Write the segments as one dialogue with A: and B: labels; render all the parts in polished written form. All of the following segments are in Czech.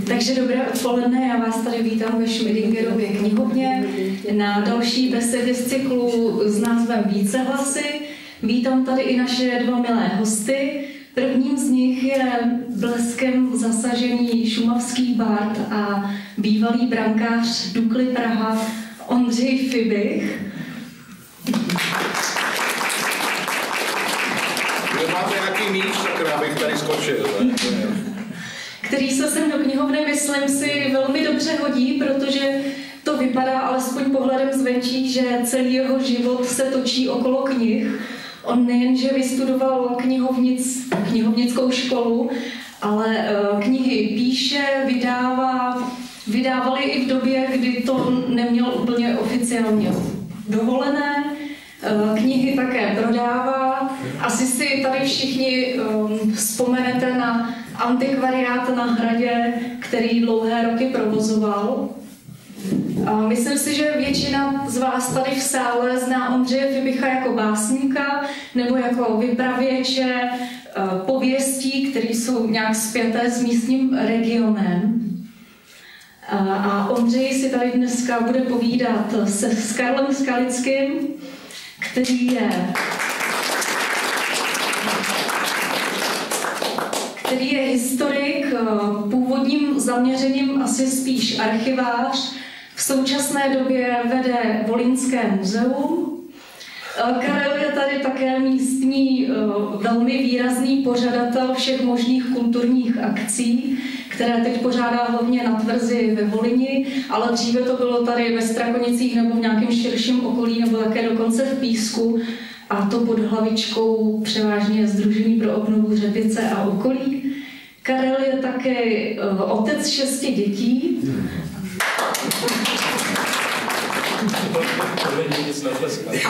A: Takže dobré odpoledne, já vás tady vítám ve Schmidingerově knihovně na další besedě z cyklu s názvem Vícehlasy. Vítám tady i naše dva milé hosty. Prvním z nich je bleskem zasažený šumavský bard a bývalý brankář Dukly Praha Ondřej Fibich.
B: Kdo máte nějaký míč, tak já bych tady skočil.
A: Který se sem do knihovny, myslím si, velmi dobře hodí, protože to vypadá alespoň pohledem zvenčí, že celý jeho život se točí okolo knih. On nejenže vystudoval knihovnickou školu, ale knihy píše, vydávali i v době, kdy to neměl úplně oficiálně dovolené. Knihy také prodává. Asi si tady všichni vzpomenete na antikvariát na Hradě, který dlouhé roky provozoval. Myslím si, že většina z vás tady v sále zná Ondřeje Fibicha jako básníka nebo jako vypravěče pověstí, které jsou nějak spjaté s místním regionem. A Ondřej si tady dneska bude povídat s Karlem Skalickým, který je historik, původním zaměřením asi spíš archivář, v současné době vede Volynské muzeum. Karel je tady také místní velmi výrazný pořadatel všech možných kulturních akcí, které teď pořádá hlavně na Tvrzi ve Volyni, ale dříve to bylo tady ve Strakonicích nebo v nějakém širším okolí, nebo také dokonce v Písku, a to pod hlavičkou převážně Sdružení pro obnovu Řepice a okolí. Karel je také otec 6 dětí.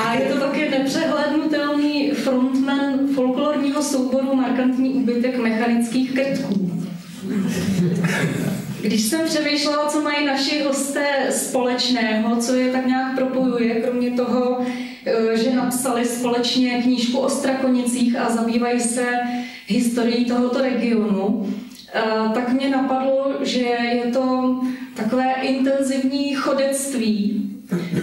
A: A je to také nepřehlédnutelný frontman folklorního souboru Markantní úbytek mechanických krtků. Když jsem přemýšlela, co mají naši hosté společného, co je tak nějak propojuje, kromě toho, že napsali společně knížku o Strakonicích a zabývají se historií tohoto regionu, tak mě napadlo, že je to takové intenzivní chodectví,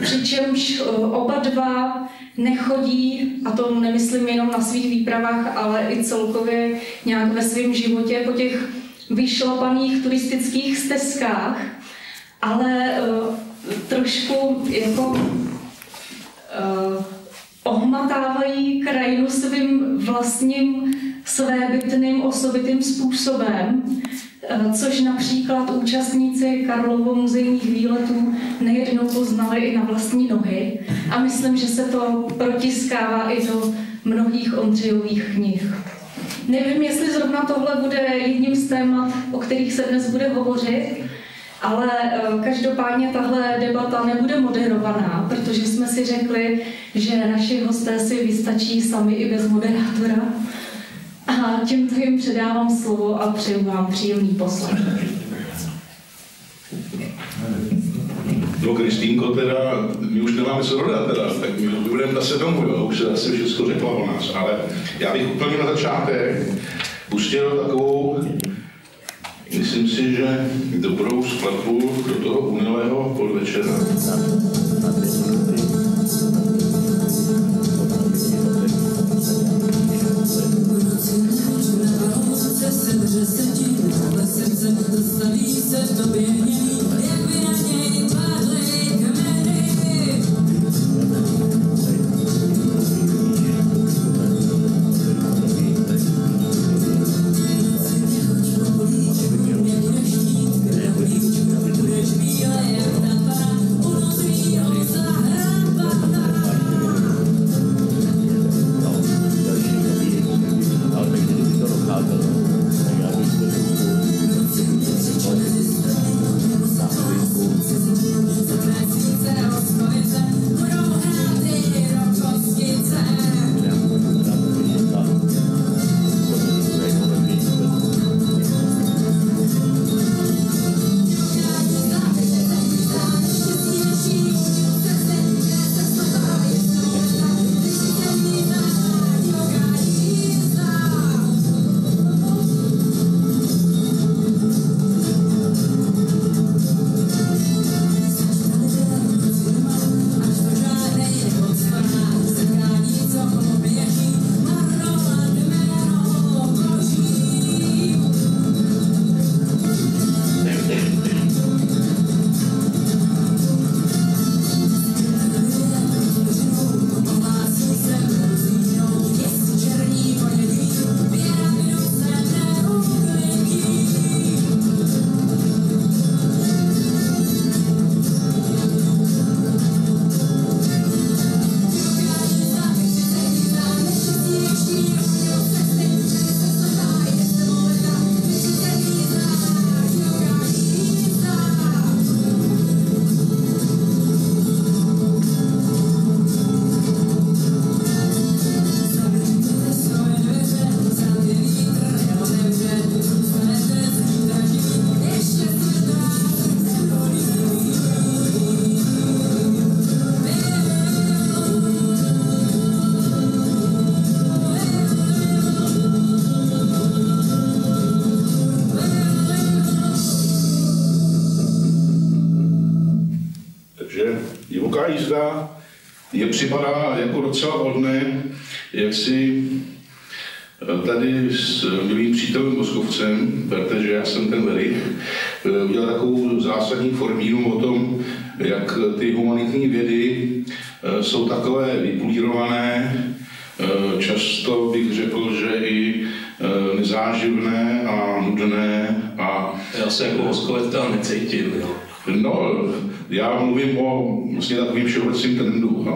A: přičemž oba dva nechodí, a to nemyslím jenom na svých výpravách, ale i celkově nějak ve svém životě po těch vyšlapaných turistických stezkách, ale trošku jako ohmatávají krajinu svým vlastním svébytným osobitým způsobem, což například účastníci Karlovo muzejních výletů nejednou poznali i na vlastní nohy. A myslím, že se to protiskává i do mnohých Ondřejových knih. Nevím, jestli zrovna tohle bude jedním z témat, o kterých se dnes bude hovořit, ale každopádně tahle debata nebude moderovaná, protože jsme si řekli, že naši hosté si vystačí sami i bez moderátora. A tímto jim předávám slovo a přeju vám příjemný poslech.
B: No, Kristýnko, teda, my už nemáme co dodat, teda, tak my budeme zase domů, jo? Už se asi všechno řekla o nás, ale já bych úplně na začátek pustil takovou, myslím si, že dobrou skladbu do toho unilého podvečera. divoká jízda je připadá jako docela vhodné, jak si tady s milým přítelem Moskovcem, protože já jsem ten Verich, udělal takovou zásadní formínu o tom, jak ty humanitní vědy jsou takové vypolírované, často bych řekl, že i nezáživné a nudné. A
C: já se jako Moskovec tam necítím. Jo.
B: No, já mluvím o vlastně takovým všeobecným trendu.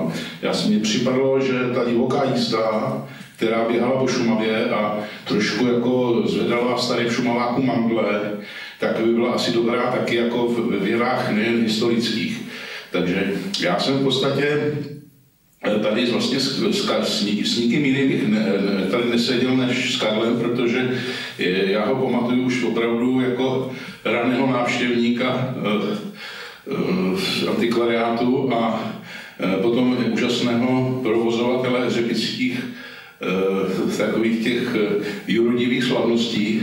B: Já si mi připadlo, že ta divoká jízda, která běhala po Šumavě a trošku jako zvedala starým Šumavákům mandle, tak by byla asi dobrá taky jako v věrách nejen historických. Takže já jsem v podstatě tady vlastně s nikým jiným bych tady neseděl než s Karlem, protože já ho pamatuju už opravdu jako raného návštěvníka antikvariátu a potom úžasného provozovatele hřebických takových těch jurodivých slavností.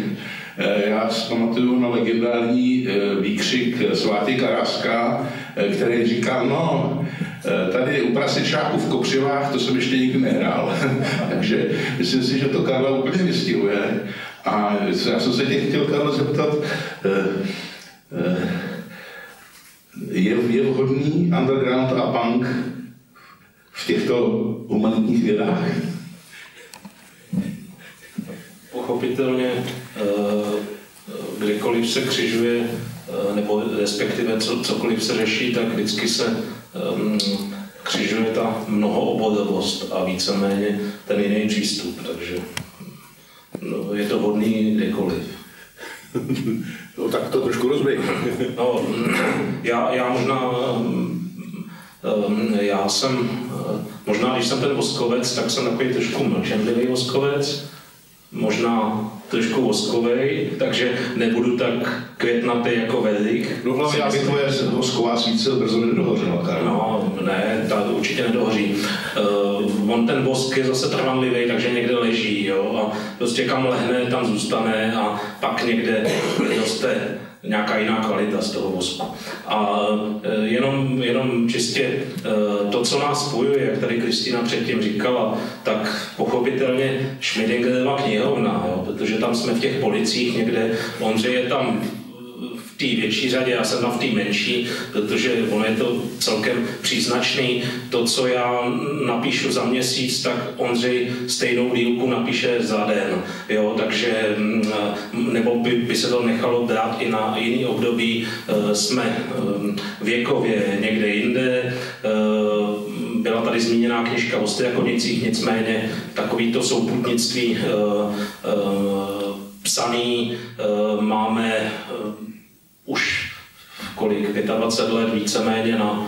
B: Já si pamatuju na legendární výkřik Svátě Karáska, který říká, no, tady u prasečáků v Kopřivách, to jsem ještě nikdy nehrál. Takže myslím si, že to Karla úplně vystihuje. A já jsem se tě chtěl, Karla, zeptat, je vhodný underground a punk v těchto humanitních vědách?
C: Pochopitelně, kdekoliv se křižuje, nebo respektive cokoliv se řeší, tak vždycky se křižuje ta mnohoobodovost a víceméně ten jiný přístup, takže no, je to vhodný kdekoliv.
B: No tak to trošku rozbej.
C: No, já možná, já jsem, možná když jsem ten Voskovec, tak jsem takový trošku mlčenlivý Voskovec, možná trošku voskovej, takže nebudu tak květnatý jako Verich.
B: No hlavně, aby tvoje vosková svíce brzo nedohořela.
C: No, ne, ta určitě nedohoří. On ten vosk je zase trvanlivý, takže někde leží, jo, a prostě kam lehne, tam zůstane a pak někde roste nějaká jiná kvalita z toho vosku. A jenom čistě to, co nás spojuje, jak tady Kristýna předtím říkala, tak pochopitelně Schmidingerova knihovna, jo, protože tam jsme v těch policích někde, Ondřej je tam v té větší řadě, já jsem tam v té menší, protože ono je to celkem příznačný. To, co já napíšu za měsíc, tak Ondřej stejnou dílku napíše za den. Jo, takže, nebo by se to nechalo brát i na jiný období. Jsme věkově někde jinde. Byla tady zmíněná knižka o Strakonicích, nicméně takovýto souputnictví psaný máme už kolik, 25 let víceméně na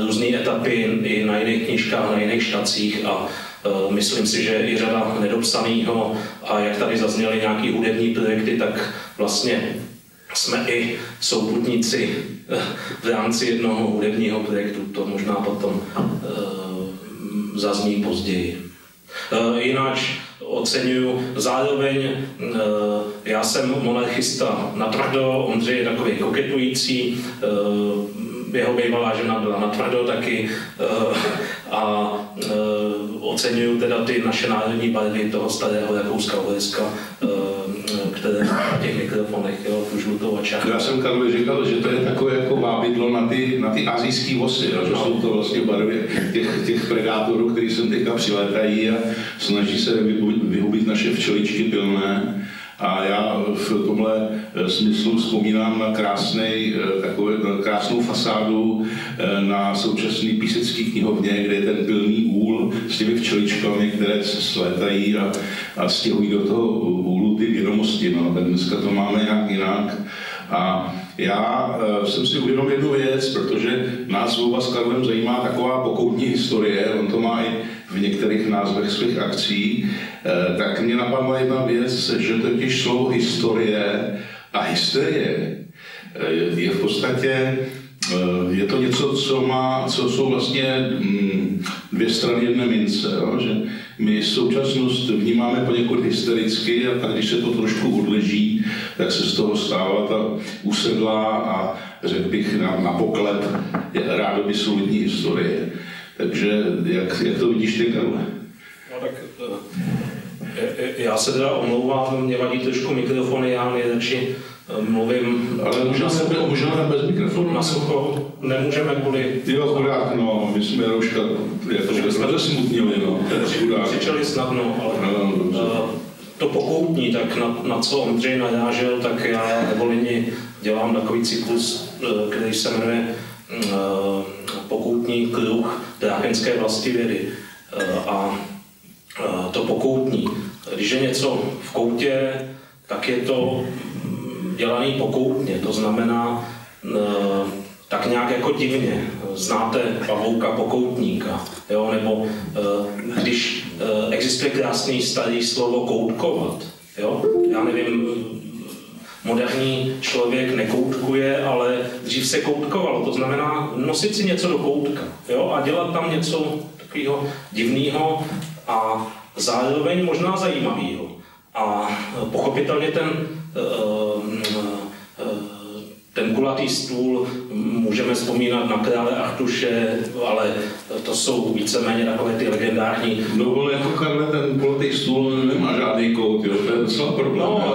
C: různé etapy i na jiných knížkách, na jiných štacích a myslím si, že i řada nedopsanýho a jak tady zazněly nějaký hudební projekty, tak vlastně jsme i souputníci v rámci jednoho hudebního projektu, to možná potom zazní později. Jinak oceňuju zároveň, já jsem monarchista natvrdo, Ondřej je takový koketující, jeho bývalá žena byla natvrdo taky a oceňuju teda ty naše národní barvy toho starého Rakouska-Uherska, které na těch mikrofonech, jo, tu žlutou a černou.
B: Já jsem Karlovi říkal, že to je takové jako vábidlo na ty asijské vosy, no, že jsou to vlastně barvy těch predátorů, kteří sem teďka přilétají a snaží se vyhubit naše včeličky pilné. A já v tomhle smyslu vzpomínám na krásnou fasádu na současný písecký knihovně, kde je ten pilný úl s těmi včeličkami, které se slétají a stěhují do toho úlu ty vědomosti. No. Tak dneska to máme nějak jinak. A já jsem si uvědomil jednu věc, protože nás oba s Karlem zajímá taková pokoutní historie, on to má i v některých názvech svých akcí, tak mě napadla jedna věc, že totiž slovo historie a hysterie je v podstatě je to něco, co jsou vlastně dvě strany jedné mince, jo? Že my současnost vnímáme poněkud hystericky a když se to trošku odleží, tak se z toho stává ta usedlá a řekl bych na poklep rádoby lidní historie. Takže jak to vidíš ty, Karle?
C: No tak já se teda omlouvám, mě vadí trošku mikrofony, já nejradši mluvím.
B: Ale možná bez mikrofonu.
C: Na sucho nemůžeme kvůli...
B: Jo, chudák, no, my jsme rouška, jakože jsme smutnili, no.
C: Křičeli snadno, ale to pokoutní, tak na co Ondřej narážel, tak já ve Volyni dělám takový cyklus, který se jmenuje Pokoutní kruh dráchenské vlastivědy. A to pokoutní, když je něco v koutě, tak je to dělaný pokoutně, to znamená tak nějak jako divně. Znáte Pavouka Pokoutníka, jo? Nebo když existuje krásný starý slovo koutkovat, jo? Já nevím, moderní člověk nekoutkuje, ale dřív se koutkovalo, to znamená nosit si něco do koutka, jo? A dělat tam něco takového divného a zároveň možná zajímavého. A pochopitelně ten kulatý stůl můžeme vzpomínat na krále Artuše, ale to jsou víceméně takové ty legendární.
B: No ale jako Karle, ten kulatý stůl nemá žádný kout, jo, to je docela problém.
C: No,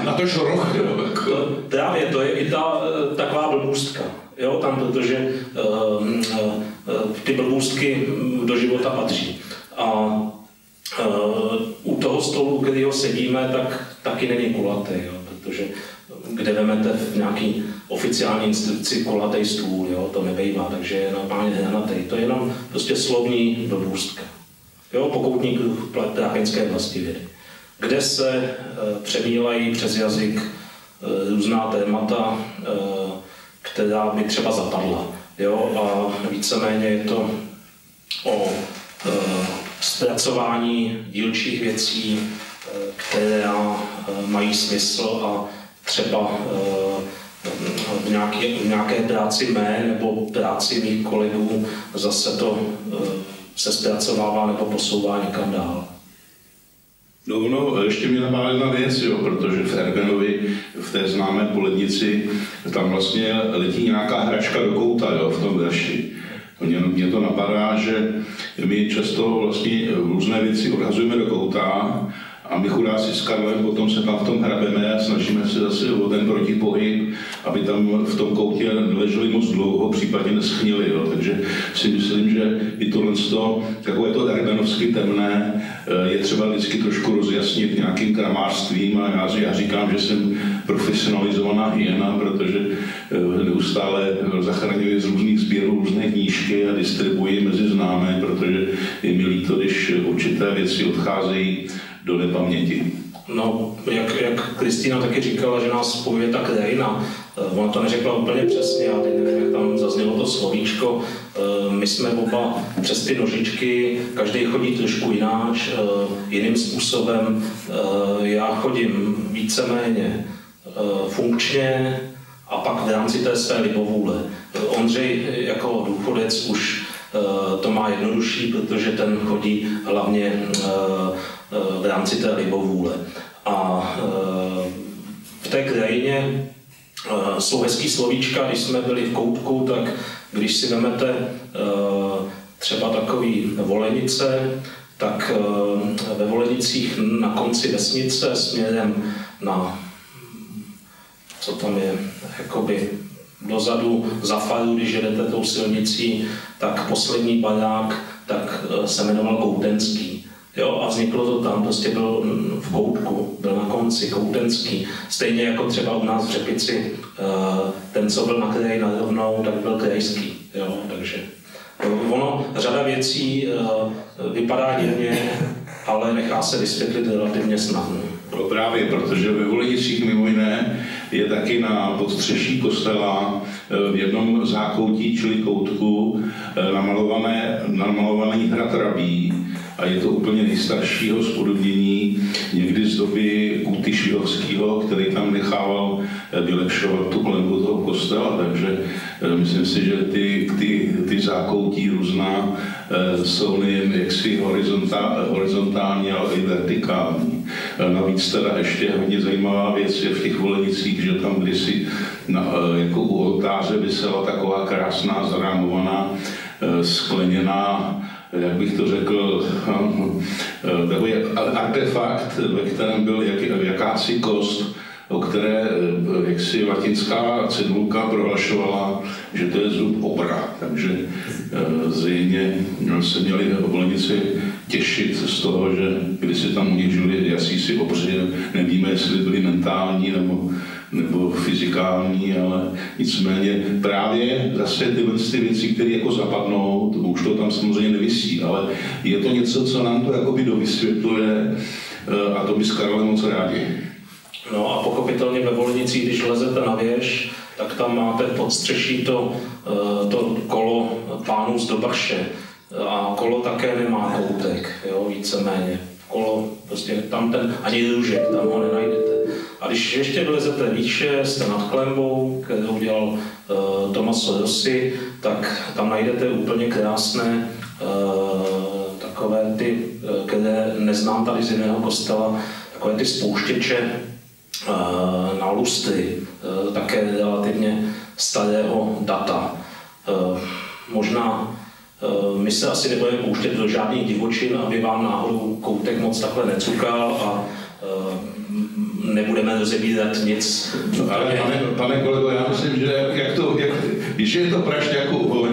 B: na to šroch, jo. Jako.
C: Právě, to je i ta taková blbůstka, jo, tam, protože ty blbůstky do života patří. A u toho stolu, kterýho sedíme, tak taky není kulatý, jo, protože kde vemete v nějaký oficiální instrukci kulatý stůl, jo, to nebejvá, takže je normálně hranatý. To je jenom prostě slovní blbůstka. Jo, pokoutní kruh dráchenské vlastivědy, kde se přemílají přes jazyk různá témata, která by třeba zapadla. Jo, a víceméně je to o zpracování dílčích věcí, které mají smysl a třeba v nějaké práci mé nebo práci mých kolegů zase to se zpracovává nebo posouvá někam dál.
B: No, ještě mě napadla jedna věc, jo, protože v Erbenovi, v té známé polednici, tam vlastně letí nějaká hračka do kouta, jo, v tom verši. Mně to napadá, že my často vlastně různé věci odhazujeme do kouta a my chudáci s Karlem potom se tam v tom hrabeme a snažíme se zase o ten protipohyb, aby tam v tom koutě leželi moc dlouho, případně neschnili. Jo. Takže si myslím, že i tohle takové to erbenovsky temné je třeba vždycky trošku rozjasnit nějakým kramářstvím a já říkám, že jsem profesionalizovaná hyena, protože neustále zachraňuji z různých sběrů různé knížky a distribuji mezi známé, protože je mi líto, když určité věci odcházejí do nepaměti.
C: No, jak Kristýna taky říkala, že nás spojuje ta krajina. Ona to neřekla úplně přesně, já teď nevím, jak tam zaznělo to slovíčko. My jsme oba přes ty nožičky, každý chodí trošku jináč, jiným způsobem. Já chodím víceméně funkčně a pak v rámci té své libovůle. Ondřej jako důchodec už to má jednodušší, protože ten chodí hlavně v rámci té libovůle. A v té krajině jsou hezký slovíčka, když jsme byli v koutku, tak když si vezmete třeba takový Volenice, tak ve Volenicích na konci vesnice směrem na, co tam je, jakoby dozadu za faru, když jedete tou silnicí, tak poslední barák tak se jmenoval Koutenský. Jo, a vzniklo to tam, prostě byl v koutku, byl na konci Koutenský. Stejně jako třeba u nás v Řepici, ten, co byl na kraji narovnou, tak byl krajský. Jo, takže ono, řada věcí vypadá divně, ale nechá se vysvětlit relativně snadno.
B: No právě, protože ve Volenicích mimo jiné je taky na podstřeší kostela v jednom zákoutí, čili koutku, namalovaný hrad Rabí. a je to úplně nejstaršího spodobnění někdy z doby Kutyšihovského, který tam nechával vylepšovat tu klenbu toho kostela, takže myslím si, že ty zákoutí různá jsou nejen jaksi horizontální, ale i vertikální. Navíc teda ještě hodně zajímavá věc je v těch Volenicích, že tam kdysi jako u oltáře visela taková krásná zarámovaná skleněná, jak bych to řekl, takový artefakt, ve kterém byl jakási kost, o které jaksi latinská cedulka prohlašovala, že to je zub obra. Takže zřejmě se měli Volenici těšit z toho, že když si tam u nich žili jasísi obři, nevíme, jestli byli mentální nebo fyzikální, ale nicméně právě zase ty věci, které jako zapadnou, to už to tam samozřejmě nevisí, ale je to něco, co nám to jakoby dovysvětluje a to my s Karolem moc rádi.
C: No a pochopitelně ve Volenicích, když lezete na věž, tak tam máte podstřeší to kolo pánů z Dobrše. A kolo také nemá koutek, jo, víceméně. Kolo, prostě tam ani růžek, tam ho nenajdete. A když ještě vylezete výše, jste nad klenbou, kterou udělal Tommaso Rossi, tak tam najdete úplně krásné takové ty, které neznám tady z jiného kostela, takové ty spouštěče na lustry, také relativně starého data. Možná my se asi nebudeme pouštět do žádných divočin, aby vám náhodou koutek moc takhle necukal a nebudeme rozebírat nic.
B: Ale pane kolego, já myslím, že když je to prašťáku,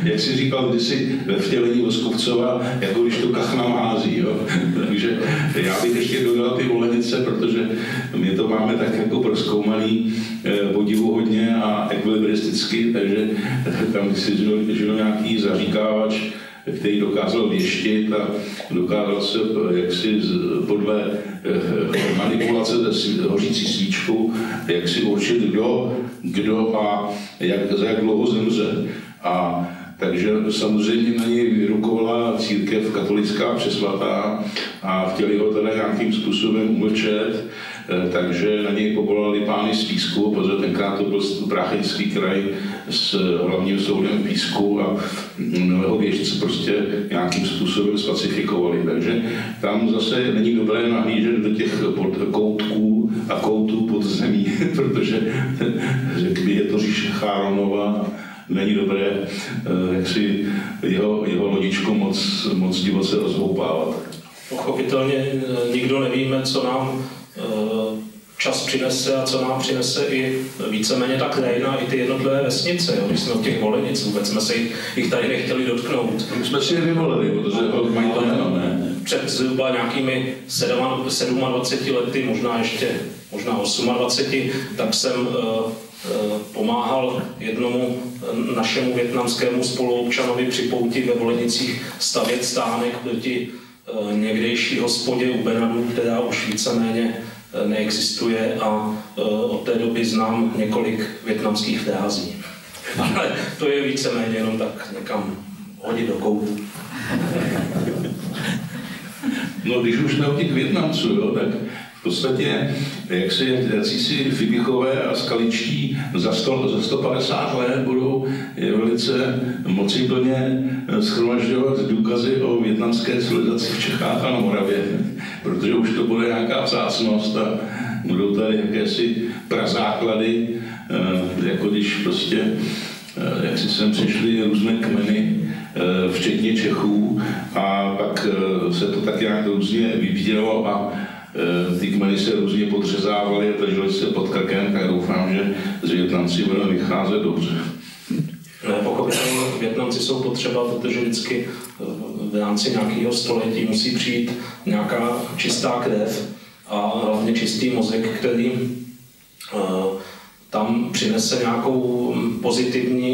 B: jak si říkal kdysi ve vtělení Voskovcova, jako když to kachna hází. Jo? Takže já bych ještě dodal ty Volenice, protože my to máme tak jako prozkoumaný podivuhodně a ekvilibristicky, takže tam si žil nějaký zaříkávač, který dokázal věštit a dokázal se jaksi podle manipulace hořící svíčkou jaksi určit, kdo a za jak dlouho zemře. A takže samozřejmě na něj vyrukovala církev katolická přesvatá a chtěli ho teda nějakým způsobem umlčet, takže na něj povolali pány z Písku, protože tenkrát to byl Práchnický kraj s hlavním soudem v Písku a jeho věžce prostě nějakým způsobem spacifikovali. Takže tam zase není dobré nahlížet do těch koutků a koutů pod zemí, protože řekl by, je to říše Cháronova, není dobré jak si jeho lodičku moc divoce rozhoupávat.
C: Pochopitelně nikdo nevíme, co nám čas přinese a co nám přinese i víceméně ta krajina, i ty jednotlivé vesnice. Jo. Když jsme od těch Volenic, vůbec jsme se jich tady nechtěli dotknout.
B: My jsme si je vyvolili, protože mají to jméno, ne?
C: Před zhruba nějakými 27 lety, možná 28, tak jsem pomáhal jednomu našemu vietnamskému spoluobčanovi při pouti ve Volenicích stavět stánek proti někdejší hospodě u Benadu, která už víceméně neexistuje a od té doby znám několik vietnamských frází. Ale to je víceméně jenom tak někam hodit do koutu.
B: No když už jsme o těch Vietnamců, jo, tak v podstatě jaksi Fibichové a Skaličtí za 150 let budou velice mociplně shromažďovat důkazy o vietnamské civilizaci v Čechách a na Moravě, protože už to bude nějaká vzácnost a budou tady jakési prazáklady, jako když prostě jak si sem přišly různé kmeny, včetně Čechů, a pak se to tak nějak různě vybíralo a ty kmeny se různě podřezávaly a drželi se pod krkem, tak doufám, že z Vietnamci budou vycházet dobře.
C: Pochopitelně Vietnamci jsou potřeba, protože vždycky v rámci nějakého století musí přijít nějaká čistá krev a hlavně čistý mozek, který tam přinese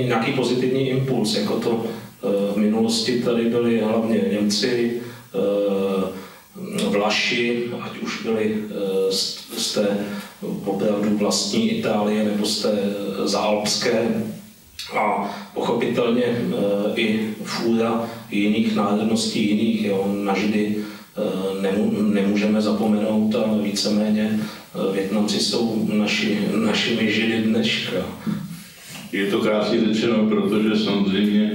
C: nějaký pozitivní impuls, jako to v minulosti tady byli hlavně Němci, Vlaši, ať už byli z té opravdu vlastní Itálie nebo z té zaalpské, a pochopitelně i fůra jiných národností, jiných. Jo. Na Židy nemůžeme zapomenout a víceméně Vietnamci jsou našimi Židy dneška.
B: Je to krásně řečeno, protože samozřejmě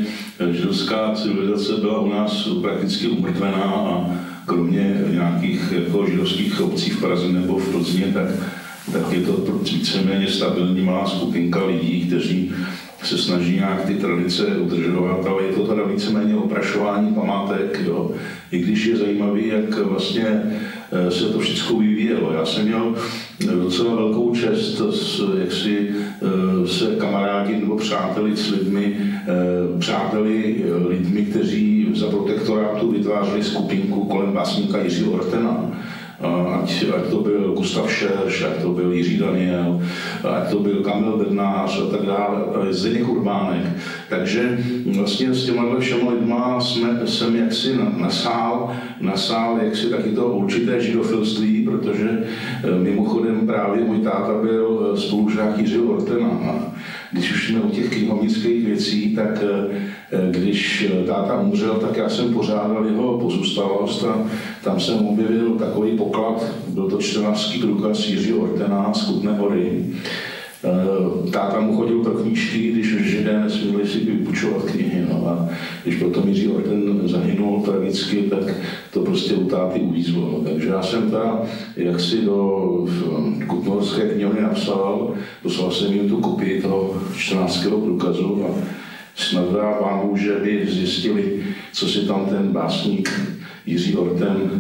B: židovská civilizace byla u nás prakticky umrtvená a kromě nějakých jako židovských obcí v Praze nebo v Plzni, tak je to víceméně stabilní malá skupinka lidí, kteří se snaží nějak ty tradice udržovat, ale je to teda víceméně oprašování památek, jo. I když je zajímavý, jak vlastně se to všechno vyvíjelo. Já jsem měl docela velkou čest, jak si se kamarádi nebo přáteli s lidmi, kteří za protektorátu vytvářeli skupinku kolem básníka Jiřího Ortena. Ať to byl Gustav Šerš, ať to byl Jiří Daniel, ať to byl Kamil Bednář a tak dále, Zdeněk Urbánek. Takže vlastně s těma všema lidma jsem jaksi nasál jaksi taky to určité židofilství, protože mimochodem právě můj táta byl spolužák Jiřího Ortena. A když už jsme u těch knihovnických věcí, tak když táta umřel, tak já jsem pořádal jeho pozůstalost a tam jsem objevil takový poklad, byl to čtenářský průkaz Jiřího Ortena z Kutné Hory. Táta mu chodil pro knížky, když Židé nesměli si vypůjčovat knihy. No a když potom Jiří Orten zahynul tragicky, tak to prostě u táty uvízlo. Takže já jsem teda jaksi do kutnohorské knihovny poslal jsem jim tu kopii toho čtenářského průkazu a snad dá Pánu, že by zjistili, co si tam ten básník Jiří Orten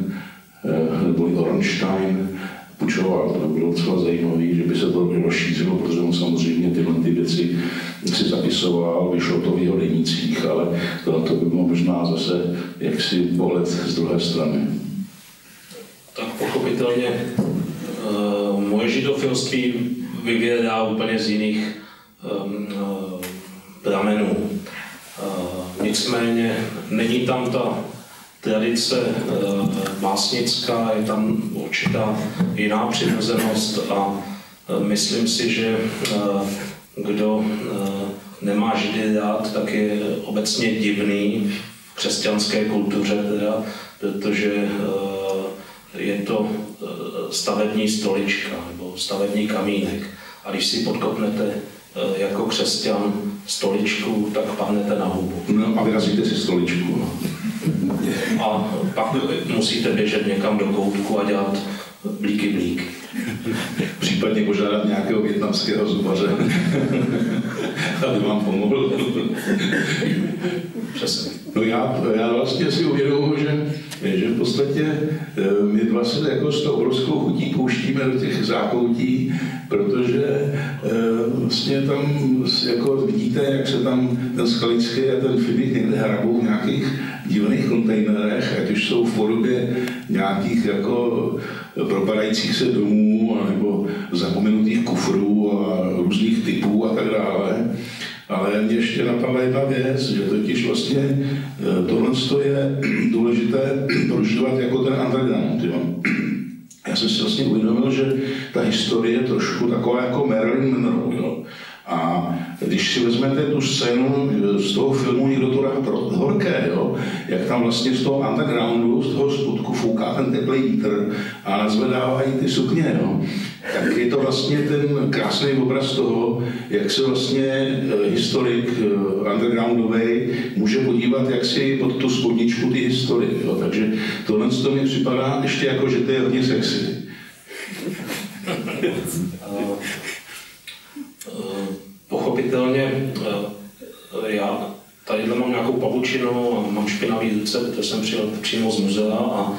B: nebo Ornstein půjčoval. To bylo docela zajímavé, že by se to rozšířilo, protože on samozřejmě tyhle ty věci si zapisoval, vyšlo to v jeho denících, ale to by bylo možná zase jaksi pohled z druhé strany.
C: Tak pochopitelně moje židofilství vyvědá úplně z jiných pramenů. Nicméně není tam ta tradice básnická, je tam určitá jiná přirozenost a myslím si, že kdo nemá Židy rád, tak je obecně divný v křesťanské kultuře, teda, protože je to stavební stolička nebo stavební kamínek. A když si podkopnete jako křesťan stoličku, tak padnete na hubu.
B: No a vyrazíte si stoličku.
C: A pak musíte běžet někam do koutku a dělat blíky.
B: Případně požádat nějakého vietnamského zubaře, aby vám pomohl.
C: Přesně.
B: No já vlastně si uvědomuji, že v podstatě my dva se jako s tou obrovskou chutí pouštíme do těch zákoutí, protože vlastně tam jako vidíte, jak se tam ten Skalický a ten Fibik někde hrabou v nějakých divných kontejnerech, ať už jsou v podobě nějakých jako propadajících se domů nebo zapomenutých kufrů a různých typů a tak dále. Ale mě ještě napadla jedna věc, že totiž vlastně tohle je důležité prožívat jako ten underground. Jo. Já jsem si vlastně uvědomil, že ta historie je trošku taková jako Marilyn Monroe. Jo. A když si vezmete tu scénu z toho filmu Někdo to dá horké, jo, jak tam vlastně z toho undergroundu, z toho spodku fouká ten teplý vítr a nazvedávají ty sukně, jo, tak je to vlastně ten krásný obraz toho, jak se vlastně historik undergroundový může podívat, jak si pod tu spodničku ty historie. Jo. Takže tohle to mi připadá ještě jako, že to je hodně sexy.
C: Pochopitelně já tady mám nějakou pavučinu a mám špinavý ruce, protože jsem přijel přímo z muzea a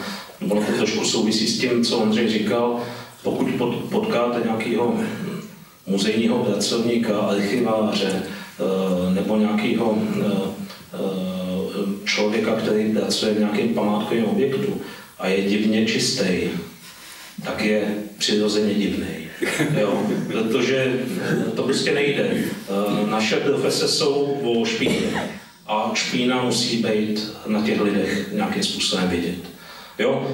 C: ono to trošku souvisí s tím, co Ondřej říkal. Pokud potkáte nějakého muzejního pracovníka, archiváře nebo nějakého člověka, který pracuje v nějakém památkovém objektu a je divně čistý, tak je přirozeně divný. Jo, protože to prostě nejde. Naše profese jsou o špíně a špína musí být na těch lidech nějakým způsobem vidět. Jo,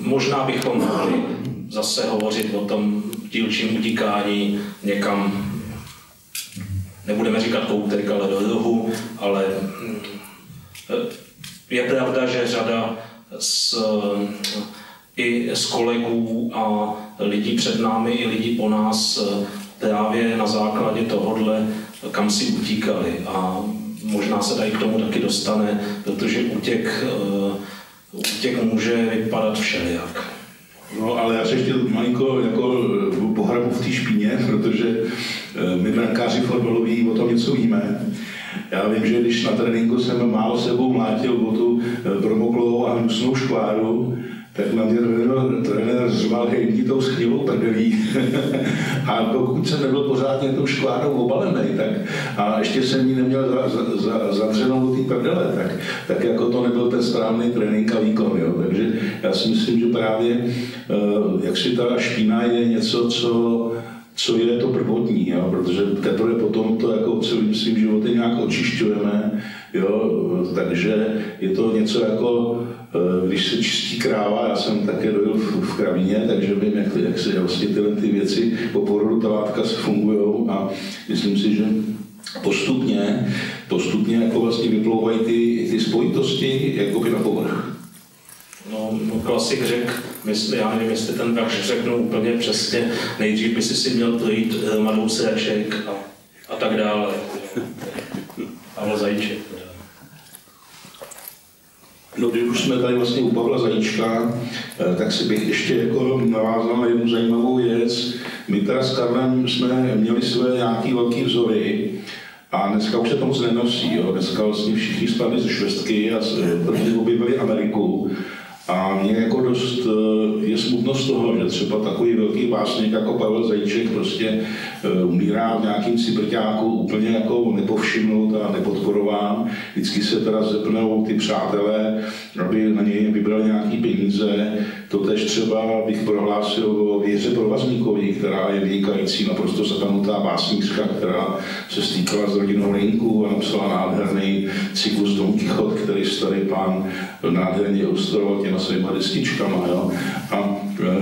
C: možná bychom mohli zase hovořit o tom dílčím utíkání někam, nebudeme říkat koutek, ale do rohu, ale Je pravda, že řada i z kolegů a lidí před námi, i lidí po nás právě na základě tohodle kam si utíkali. A možná se tady k tomu taky dostane, protože útěk může vypadat všelijak.
B: No, ale já se ještě malinko jako pohrabu v té špíně, protože my brankáři fotbaloví o tom něco víme. Já vím, že když na tréninku jsem málo sebou mlátil o tu promoklou a hnusnou škváru, tak na mě trenér řval, hejbni tou schnilou prdelí. A pokud jsem nebyl pořádně tou škvárou obalený, tak a ještě jsem ji neměl zadřenou do té prdele, tak jako to nebyl ten správný trénink a výkon. Jo. Takže já si myslím, že právě jak si ta špína je něco, co je to prvotní, jo, protože teprve potom to jako celým svým životem nějak očišťujeme, jo, takže je to něco jako, když se čistí kráva, já jsem také dojel v kravíně, takže vím, jak se vlastně tyhle ty věci po porodu talátka fungují a myslím si, že postupně jako vlastně vyplouvají ty spojitosti jakoby na povrch.
C: No, klasik řekl, já nevím, jestli ten verš řeknu úplně přesně, nejdřív by si měl projít hromadou sraček a tak dále. Pavel Zajíček.
B: No, když už jsme tady vlastně u Pavla Zajíčka, tak si bych ještě jako navázal na jednu zajímavou věc. My teda s Karlem jsme měli své nějaký velký vzory a dneska už se to moc nenosí. Jo. Dneska vlastně všichni spadli ze švestky a objevili Ameriku. A mě jako dost je smutno z toho, že třeba takový velký básník jako Pavel Zajíček prostě umírá v nějakým cibrťáku úplně jako nepovšimnout a nepodporován. Vždycky se teda zepnou ty přátelé, aby na něj vybrali nějaký peníze. Totež třeba bych prohlásil o Věře Provazníkovi, která je vynikající, naprosto zatanutá básníčka, která se stýkala s rodinou Rinku a napsala nádherný cyklus Don Quixote, který starý pán nádherně ilustroval těma svýma destičkama. Jo. A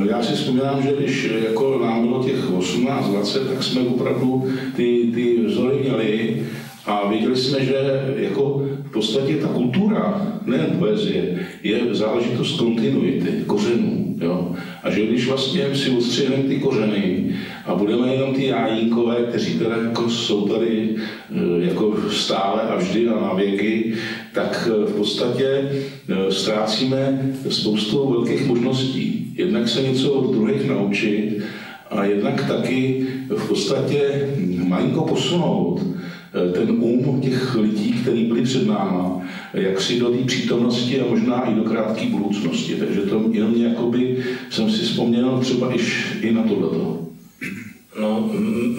B: já si vzpomínám, že když jako nám bylo těch 18-20, tak jsme opravdu ty vzory měli a věděli jsme, že jako v podstatě ta kultura, nejen poezie, je záležitost kontinuity, kořenů. Jo? A že když vlastně si odstřihneme ty kořeny a budeme jenom ty jájínkové, kteří teda jako jsou tady jako stále a vždy a na věky, tak v podstatě ztrácíme spoustu velkých možností. Jednak se něco od druhých naučit a jednak taky v podstatě malinko posunout ten těch lidí, kteří byli před náma, jak si do té přítomnosti a možná i do krátké budoucnosti. Takže to jenom jakoby jsem si vzpomněl třeba i na tohleto.
C: No,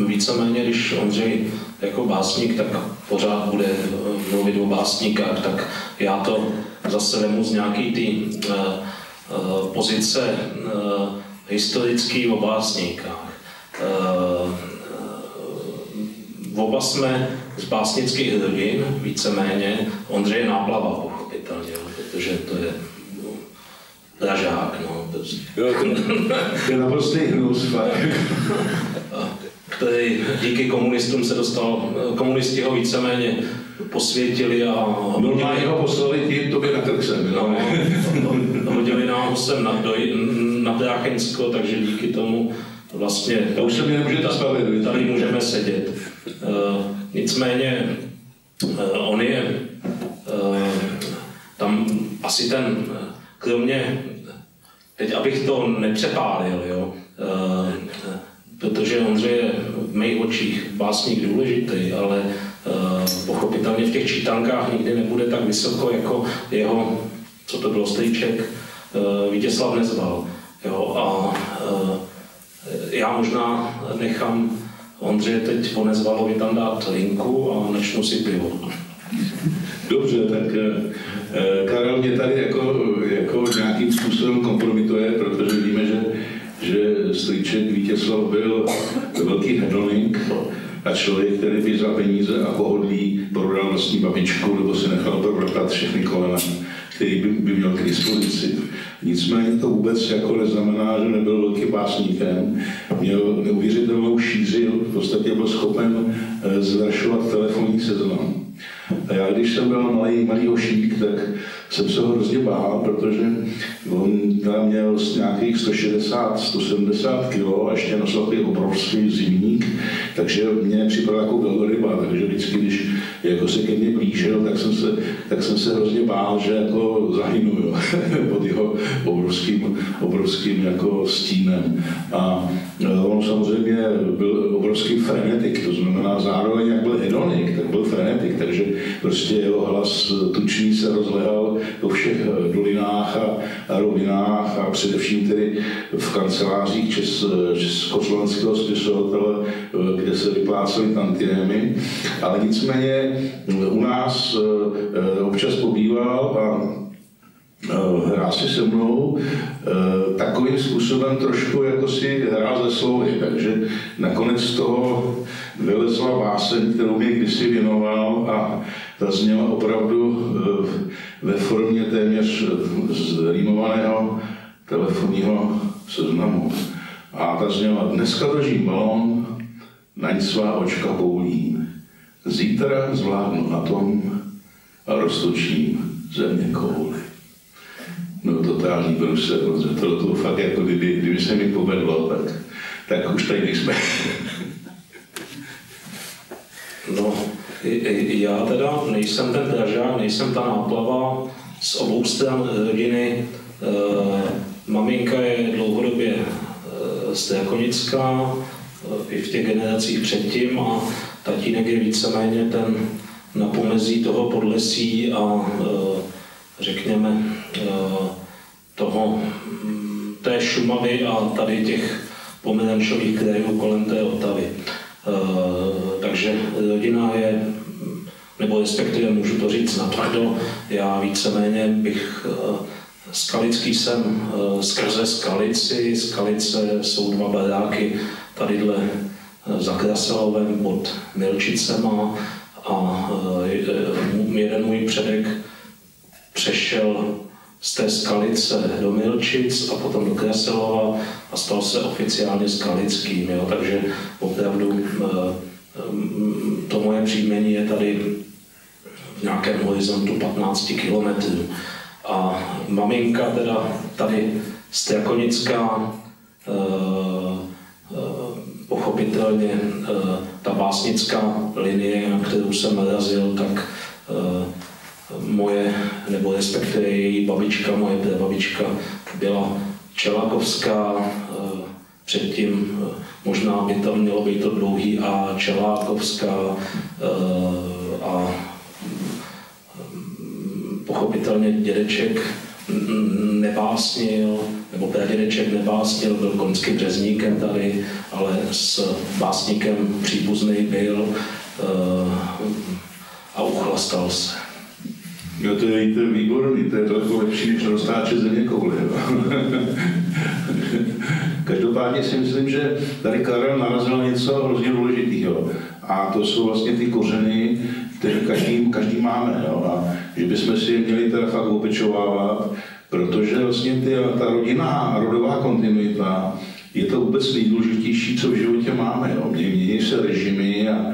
C: víceméně, když Ondřej jako básník, tak pořád bude mluvit o básníkách, tak já to zase vemu z nějaký ty pozice historický o básníkách. Oba jsme z básnických rodin, víceméně. Ondřej je Náplava, pochopitelně, protože to je Pražák, no.
B: To je naprostý hnus,
C: který díky komunistům se dostal, komunisti ho víceméně posvětili a
B: normálně ho poslali tím tobě na Krksem.
C: No, hodili nám ho sem na Bráchensko, takže díky tomu vlastně
B: to už se mi nemůžete spavit.
C: Tady můžeme sedět. Nicméně on je tam asi ten, kromě, teď abych to nepřepálil, jo, protože Ondřej je v mých očích básník důležitý, ale pochopitelně v těch čítankách nikdy nebude tak vysoko jako jeho, co to bylo, strýček, Vítězslav Nezval. Jo, a já možná nechám Ondřeje teď o Nezvalovi tam dát linku a načnu si pivo.
B: Dobře, tak Karel mě tady jako nějakým způsobem kompromituje, protože víme, že strýček Vítězslav byl velký hedonik a člověk, který by za peníze a pohodlí prodal vlastní babičku nebo si nechal provrtat všechny kolena, který by měl k dispozici. Nicméně to vůbec jako neznamená, že nebyl velkým básníkem. Měl neuvěřitelnou šíři, v podstatě byl schopen zveršovat telefonní seznam. A já když jsem byl malý ošík, tak jsem se ho hrozně bál, protože on tam měl nějakých 160-170 kg a ještě nosil takový obrovský zimník, takže mě připadal jako velryba, takže vždycky, když jako se ke mně blížil, tak jsem se hrozně bál, že jako zahynu, jo, pod jeho obrovským jako stínem. A on samozřejmě byl obrovský frenetik, to znamená zároveň, jak byl hedonik, tak byl frenetik, takže prostě jeho hlas tučný se rozlehal po všech dolinách a rovinách a především tedy v kancelářích československého spisovatele, kde se vyplácely tantiemy, ale nicméně u nás občas pobýval a hrál si se mnou takovým způsobem trošku jako si hrál ze slovy, takže nakonec z toho vylezla báseň, kterou mě kdysi věnoval a ta zněla opravdu ve formě téměř zrýmovaného telefonního seznamu. A ta zněla: dneska držím balón, naň svá očka koulím, zítra zvládnu atom a roztočím země kouli. No totální bruse, protože to fakt jako kdyby se mi povedlo, tak už tady nejsme.
C: No, já teda nejsem ten dražák, nejsem ta náplava z obou stran rodiny. Maminka je dlouhodobě Strákonická, i v těch generacích předtím, a tatínek je víceméně ten na pomezí toho Podlesí a řekněme té Šumavy a tady těch pomerančových krajů kolem té Otavy. Takže rodina je, nebo respektive můžu to říct natvrdo, já víceméně bych skalický jsem skrze Skalici. Skalice jsou 2 baráky tadyhle za Krasalovem pod Milčicema a jeden můj předek přešel z té Skalice do Milčic a potom do Krasalova a stal se oficiálně skalickým. Jo? Takže opravdu to moje příjmení je tady v nějakém horizontu 15 kilometrů. A maminka teda tady Strákonická, pochopitelně ta básnická linie, na kterou jsem narazil, tak moje, nebo respektive její babička, moje prababička byla Čelákovská, předtím možná by to mělo být to dlouhý A, Čelákovská, a pochopitelně dědeček nebásnil, nebo pradědeček nebásnil, byl koňským řezníkem tady, ale s básníkem příbuzný byl a uchlastal se.
B: Jo, to je výborný, to je daleko lepší, než roztáčet země kouli. Každopádně si myslím, že tady Karel narazil na něco hrozně důležitého. A to jsou vlastně ty kořeny, které každý máme. Jo? A že bychom si je měli teda fakt opečovávat, protože vlastně ta rodinná a rodová kontinuita je to vůbec nejdůležitější, co v životě máme. Jo? Mění se režimy a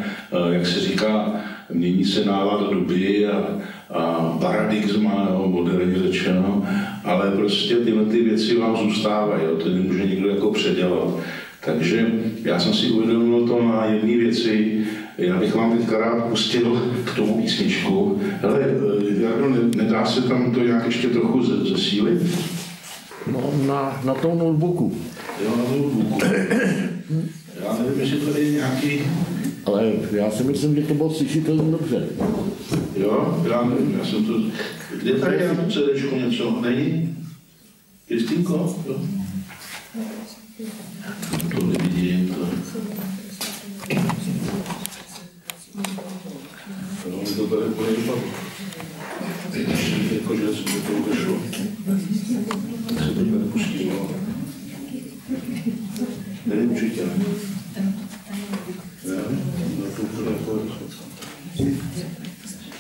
B: jak se říká, mění se nálada doby a paradigma, jo, moderně řečeno, ale prostě tyhle ty věci vám zůstávají, jo, to nemůže nikdo jako předělat. Takže já jsem si uvědomil to na jedné věci, já bych vám teďka rád pustil k tomu písničku. Hele, Jardo, nedá se tam to nějak ještě trochu zesílit?
D: No, na tom notebooku.
B: Jo, na notebooku. Já nevím, jestli tady je nějaký...
D: Ale já si myslím, že to bylo slyšitelné dobře.
B: Jo, já nevím, já jsem to... Kde tady je na CDčku něco? Není? Kristýnko? Jo? To nevidím, to... No, mi to tady úplně dopadlo. Jakože se to udešlo. Tak se to nepustilo. Nevím, určitě ne.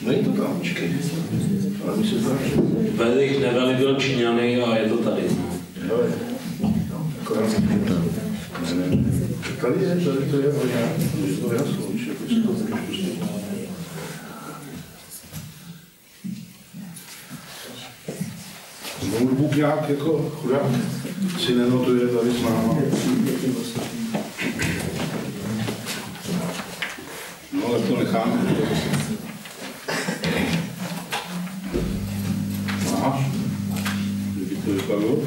B: Není to tam, počkej. Ale mi se zdá, že...
C: Velich neveli byl Číňany a je to tady.
B: Hele, akorát jsem tam. Tady to je hodně, to je jasno, že to si to můžeš pustit. už Bůh nějak jako chudák si nenotuje tady s náma. No, ale to necháme. Máš? Kdyby to vypadlo?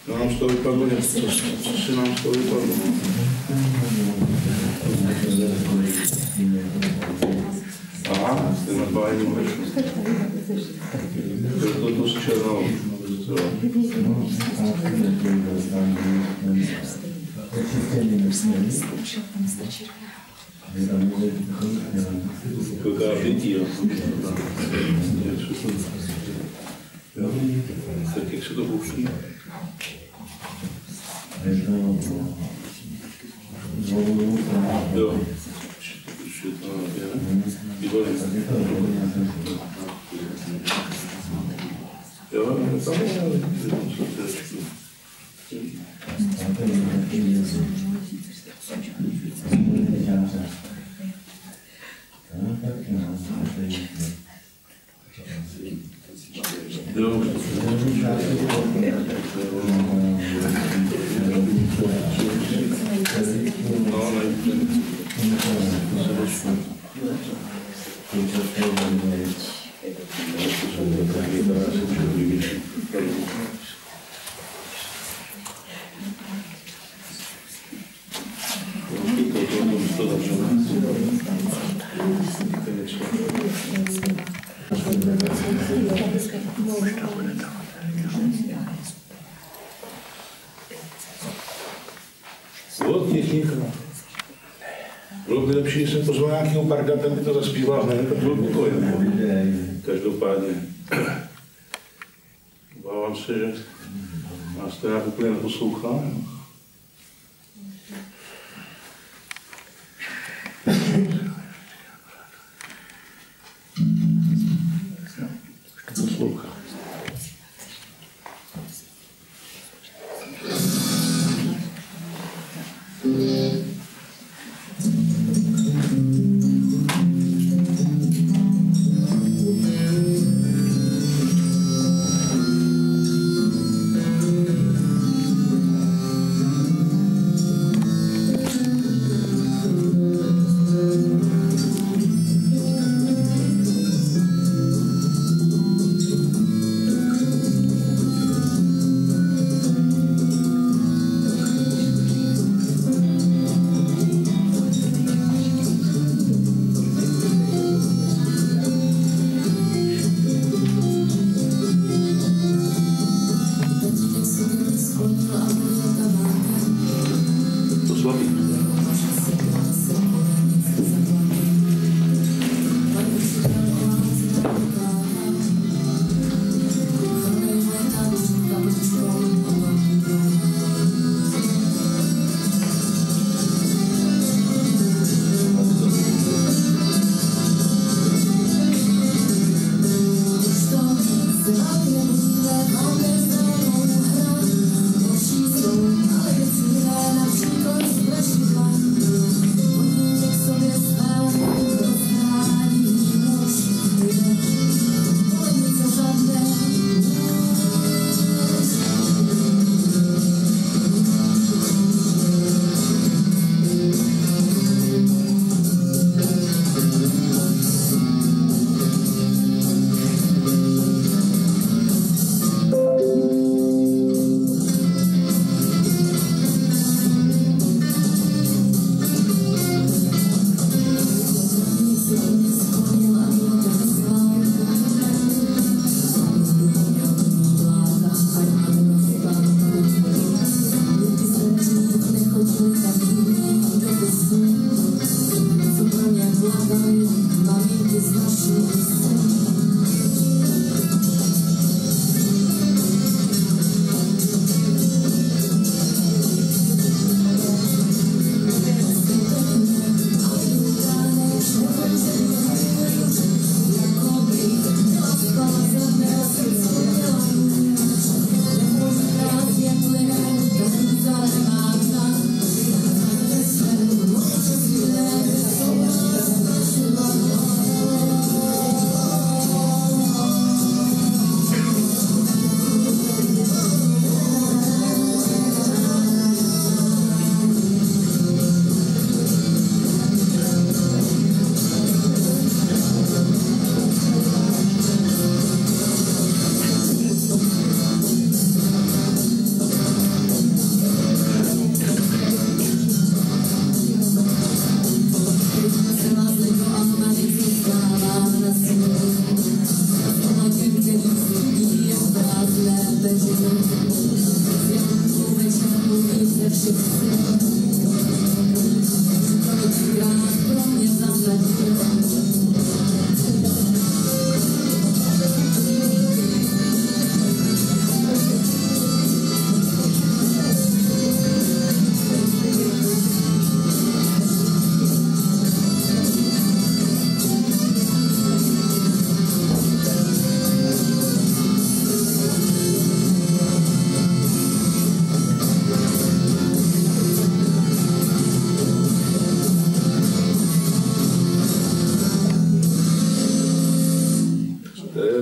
B: To nám z toho vypadlo něco, co si nám z toho vypadlo? Aha, jste na bájení mlečku. To s černou. Koká bytí, jo. Tak jak se to pouští? Jo. Ještě to naběhne. Výborně. Jo, tam je. Bylo by lepší, když jsem pozval nějakého parda, ten by to zaspíval hned, to bylo pokoj. Každopádně. Obávám se, že nás to nějak úplně neposlouchá. Poslouchá.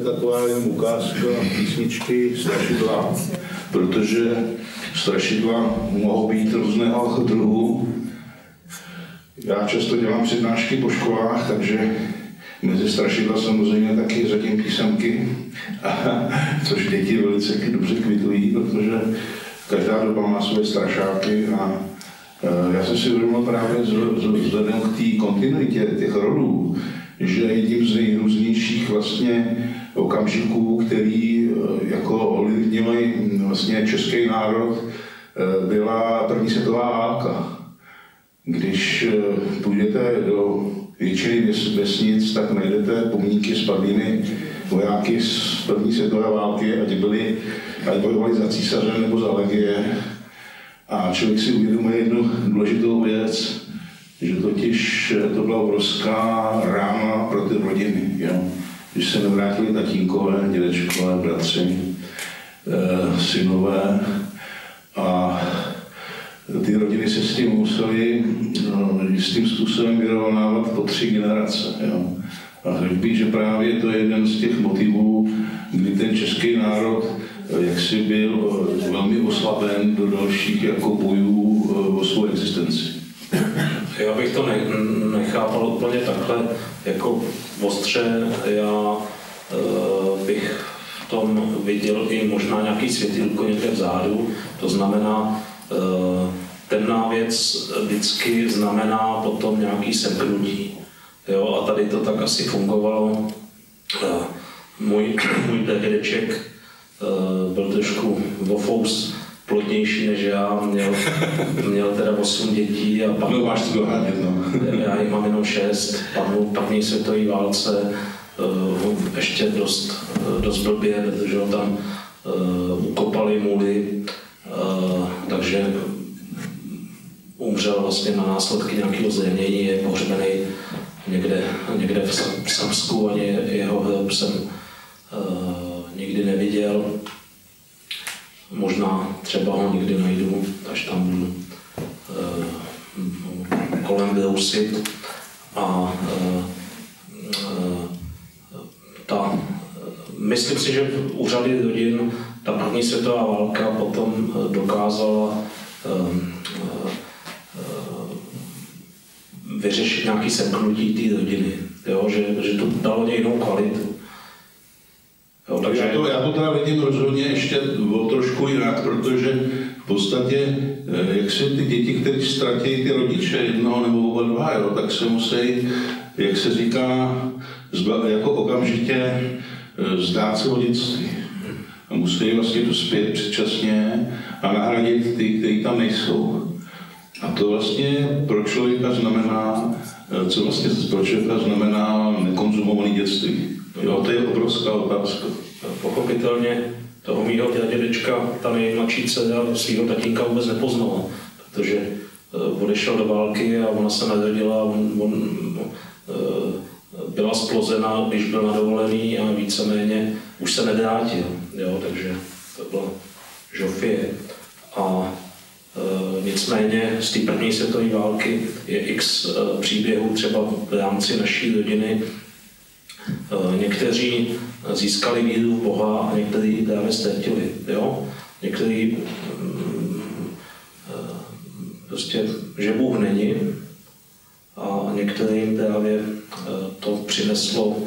B: Taková jen ukázka písničky Strašidla, protože strašidla mohou být různého druhu. Já často dělám přednášky po školách, takže mezi strašidla samozřejmě taky řadím písemky, což děti velice dobře kvitují, protože každá doba má své strašáky a já jsem si uvědomil právě vzhledem k té kontinuitě těch rodů, že jedním z nejrůznějších vlastně okamžiků, který jako ovlivnili vlastně český národ, byla první světová válka. Když půjdete do většiny vesnic, tak najdete pomníky s padlými vojáky z první světové války, ať bojovali za císaře nebo za legie. A člověk si uvědomuje jednu důležitou věc, že totiž to byla obrovská rána pro ty rodiny. Jo? Když se nevrátili tatínkové, dědečkové, bratři, synové a ty rodiny se s tím museli jistým způsobem vyrovnávat po 3 generace. Jo? A řekl bych, že právě to je jeden z těch motivů, kdy ten český národ jaksi byl velmi oslaben do dalších jako bojů o svou existenci.
C: Já bych to nechápal úplně takhle jako ostře. Já bych v tom viděl i možná nějaký světýlko někde vzadu. To znamená, temná věc vždycky znamená potom nějaký semknutí. Jo, a tady to tak asi fungovalo. Můj dědeček byl trošku vofous, plodnější než já, měl teda 8 dětí a pak...
B: No máš to dohádět, no.
C: Já jich mám jenom 6, padnul v první světové válce, ještě dost blbě, protože ho tam ukopali muly, takže umřel vlastně na následky nějakého zranění, je pohřbený někde v Srbsku, ani jeho hrob jsem nikdy neviděl. Možná třeba ho někdy najdu, až tam budu kolem brousit. A myslím si, že u řady rodin ta první světová válka potom dokázala vyřešit nějaké semknutí té rodiny, jo? Že to dalo jinou kvalitu. Jo, takže...
B: já to teda vidím rozhodně ještě o trošku jinak, protože v podstatě, jak se ty děti, které ztratí ty rodiče jednoho nebo oba dva, jo, tak se musí, jak se říká, jako okamžitě zdát se o dětství. A musí vlastně dospět předčasně a nahradit ty, kteří tam nejsou. A to vlastně pro člověka znamená, co vlastně pro člověka znamená nekonzumované dětství. Jo, to je obrovská otázka.
C: Pochopitelně toho mýho dědečka, ta nejmladší dcera svého tatínka vůbec nepoznala, protože odešel do války a ona se narodila, on byla splozena, když byl na dovolený a víceméně už se nevrátil, jo, takže to byla žofie. A nicméně z té první světové války je x příběhů třeba v rámci naší rodiny. Někteří získali víru v Boha a někteří právě ztratili. Jo? Někteří prostě, že Bůh není a některým právě to přineslo,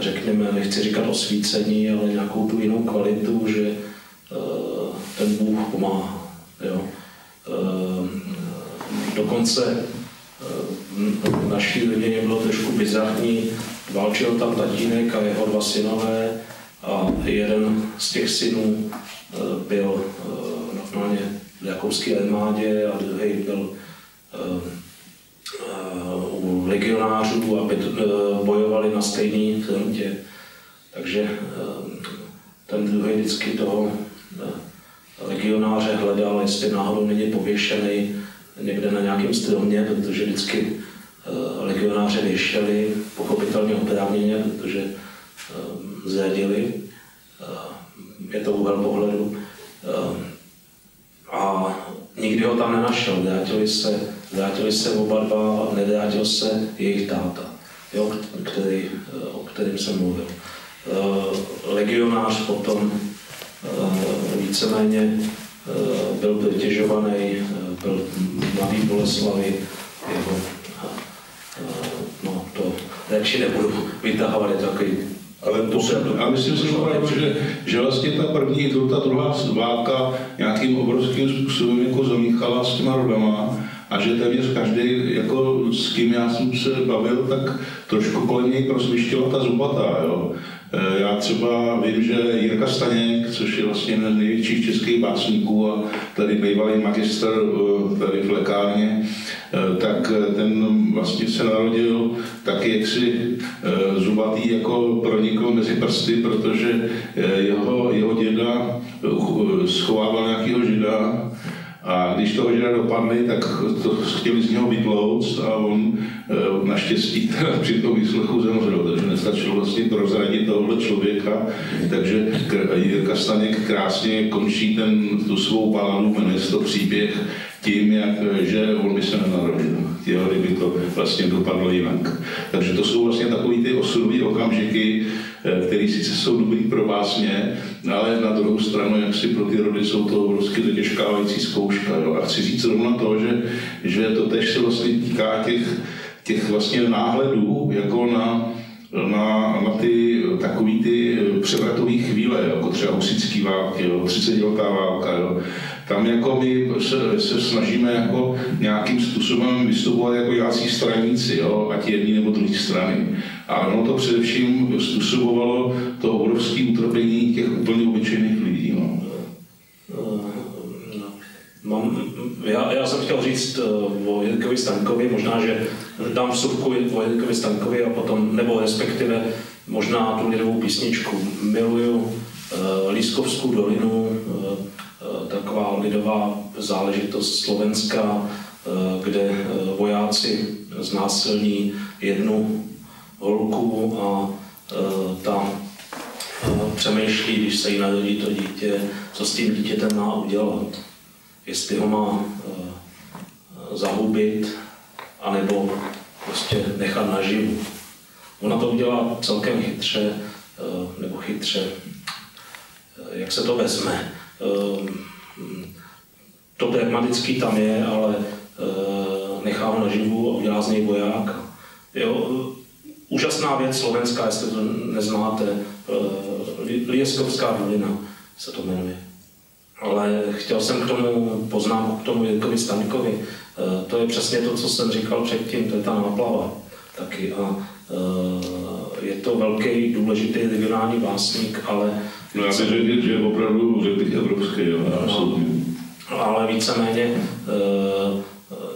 C: řekněme, nechci říkat osvícení, ale nějakou tu jinou kvalitu, že ten Bůh pomáhá. Jo? Dokonce v naší rodině bylo trošku bizarní, válčil tam tatínek a jeho 2 synové a jeden z těch synů byl normálně rakouské armádě a druhý byl u legionářů, aby bojovali na stejné frontě. Takže ten druhý vždycky toho legionáře hledal, jestli náhodou není pověšený někde na nějakém stromě, protože vždycky legionáře věšeli, pochopitelně oprávněně, protože zradili. Je to úhel pohledu. A nikdy ho tam nenašel. Vrátili se oba dva a nevrátil se jejich táta, jo, o kterém jsem mluvil. Legionář potom víceméně byl vytěžovaný, byl mladý Boleslavi, no to radši nebudu vytahovat, je to takový.
B: Ale myslím si, že vlastně ta první i ta druhá válka nějakým obrovským způsobem jako zamíchala s těma rodama a že téměř každý, jako s kým já jsem se bavil, tak trošku kolem něj prosvištěla ta zubata. Jo. Já třeba vím, že Jirka Staněk, což je vlastně jeden z největších českých básníků a tady bývalý magistr tady v lékárně, tak ten vlastně se narodil taky jaksi zubatý, jako pronikl mezi prsty, protože jeho děda schovával nějakého žida a když toho žida dopadli, tak to chtěli z něho vytlouct a on naštěstí při tom výslechu zemřel, takže nestačilo vlastně prozradit tohohle člověka, takže Jirka Staněk krásně končí tu svou baladu, jmenuje se to Příběh, tím, že on by se nenarodil, kdyby to vlastně dopadlo jinak. Takže to jsou vlastně takový ty osudové okamžiky, které sice jsou dobrý pro básně, ale na druhou stranu, jak si pro ty rody jsou to obrovsky zatěžkávající zkouška. Jo. A chci říct zrovna to, že to tež se vlastně týká těch vlastně náhledů, jako na ty takový ty převratové chvíle, jako třeba husitský války, 30letá válka. Jo. Tam jako my se snažíme jako nějakým způsobem vystupovat jako nějací straníci, jo, ať jedné nebo druhé strany. A ono to především způsobovalo to obrovské utrpení těch úplně obyčejných lidí. No.
C: Já jsem chtěl říct o Jirkovi Staňkovi, možná, že dám vsuvku o Jirkovi Staňkovi a potom, nebo respektive možná tu lidovou písničku. Miluju Lískovskou dolinu, taková lidová záležitost Slovenska, kde vojáci znásilní jednu holku a ta přemýšlí, když se jí narodí to dítě, co s tím dítětem má udělat. Jestli ho má zahubit, anebo prostě nechat naživu. Ona to udělá celkem chytře, jak se to vezme. To pragmatický tam je, ale nechá ho naživu a udělá z něj vojáka. Jo, úžasná věc slovenská, jestli to neznáte, Lískovská dolina se to jmenuje. Ale chtěl jsem k tomu poznámku, k tomu Jirkovi Staňkovi. To je přesně to, co jsem říkal předtím, to je ta náplava taky. A je to velký, důležitý regionální básník, ale...
B: No já bych řekl, že je opravdu evropský, jo, absolutně.
C: Ale víceméně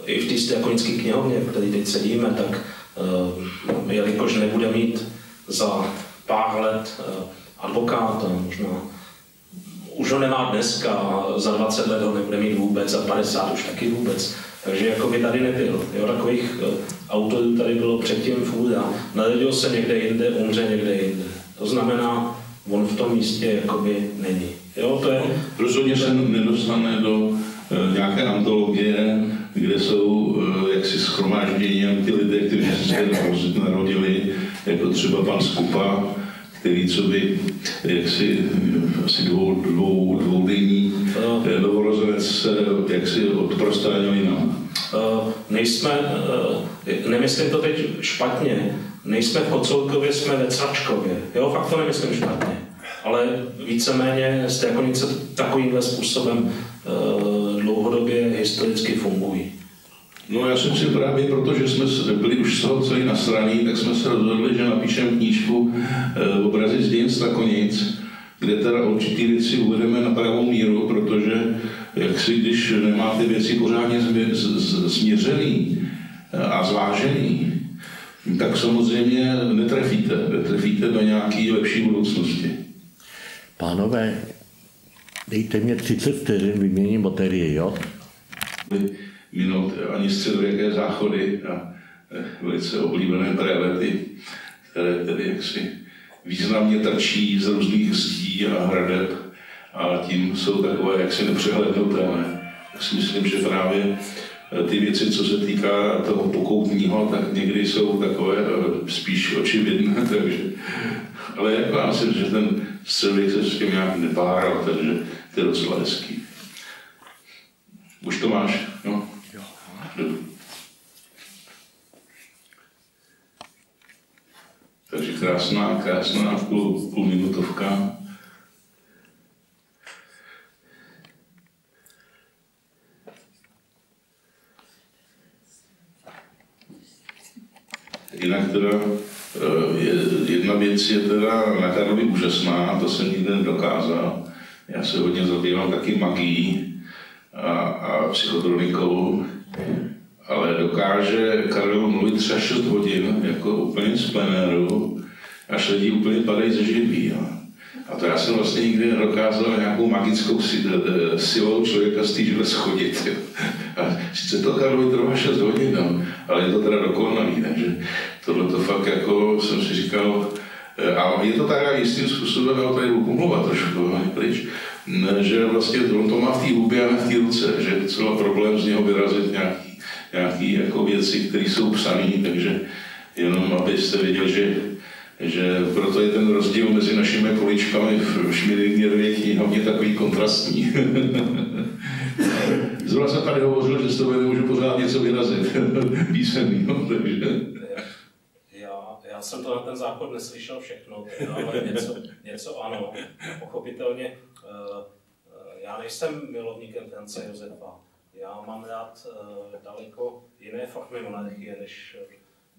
C: i v té Strakonické knihovně, v které teď sedíme, tak jelikož nebude mít za pár let advokáta, možná už ho nemá dneska a za 20 let ho nebude mít vůbec, za 50 už taky vůbec. Takže jako by tady nebyl. Jo, takových autorů tady bylo předtím fůra. Narodil se někde jinde, umře někde jinde. To znamená, on v tom místě jakoby není. Jo, to je...
B: Rozhodně se nedostane do nějaké antologie, kde jsou jaksi shromáždění ty lidé, kteří se narodili, jako třeba pan Skupa, který co by jaksi asi dvoudenní novorozenec jaksi odprostranil jinam.
C: Nemyslím to teď špatně, nejsme v Kocourkově, jsme ve Cračkově. Jo, fakt to nemyslím špatně. Ale víceméně Strakonice takovýmhle způsobem dlouhodobě historicky fungují.
B: No já jsem si právě, protože jsme byli už z toho celý nasraný, tak jsme se rozhodli, že napíšeme knížku Obrazy z dějin Strakonic, kde teda určitý věci uvedeme na pravou míru, protože jak si, když nemáte věci pořádně změřený a zvážený, tak samozřejmě netrefíte do nějaké lepší budoucnosti.
D: Pánové, dejte mě 30 vteřin, vyměním baterie, jo?
B: Minut ani středověké záchody a velice oblíbené prélety, které tedy jaksi významně trčí z různých zdí a hradeb a tím jsou takové jaksi nepřehlednutelné. Tak si myslím, že právě ty věci, co se týká toho pokoutního, tak někdy jsou takové spíš očividné, takže... Ale jako já myslím, že ten středověk se s tím nějak nepáral, takže to je docela hezký. Už to máš, no? Jo. Takže krásná půlminutovka. Jinak teda jedna věc je teda na Karlově úžasná, to jsem nikdy nedokázal. Já se hodně zabývám taky magií a psychotronikou, ale dokáže Karel mluvit třeba 6 hodin, jako úplně z plenéru, až lidi úplně padají ze židlí. Jo. A to já jsem vlastně nikdy nedokázal nějakou magickou silou člověka z té židle schodit. Jo. A sice to Karlovi trvá 6 hodin, no, ale je to teda dokonalý, takže tohle to fakt jako jsem si říkal, a je to tak jistým způsobem, já tady budu pomluvat trošku pryč, že vlastně on to má v té hubě a ne v té ruce, že je docela problém z něho vyrazit nějaký jako věci, které jsou psané, takže jenom abyste věděl, že proto je ten rozdíl mezi našimi poličkami v Šmirivně Rvětí hodně takový kontrastní. Zrovna jsem tady hovořil, že z toho nemůžu pořád něco vyrazit písemný, takže...
C: Já jsem to na ten záchod neslyšel všechno, ale něco ano. Pochopitelně, já nejsem milovníkem Franze Josefa. Já mám rád daleko jiné formy monarchie, než...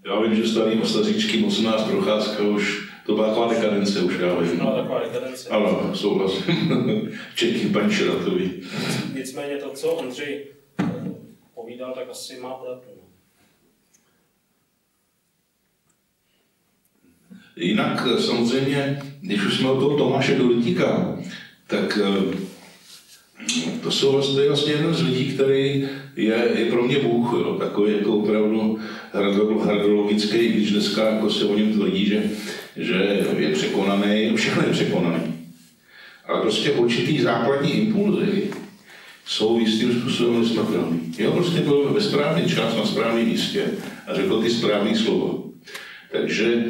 B: Já vím, že starý Mostaříčký mocnář Procházka už, to byla taková dekadence už, já vím.
C: To byla taková dekadence.
B: Ano, souhlasím. Včetně paní Šratový.
C: Nicméně to, co Ondřej povídal, tak asi má pravdu.
B: Jinak samozřejmě, když už jsme od toho Tomáše Dolitíka, tak to jsou vlastně jeden z lidí, který je pro mě Bůh, jo, takový jako opravdu hradologický, i když dneska jako se o něm tvrdí, že je překonaný, všechno je překonaný. Ale prostě určitý základní impulzy jsou jistým způsobem nesmrtelný. Jo, prostě byl ve správný čas na správném místě a řekl ty správné slova. Takže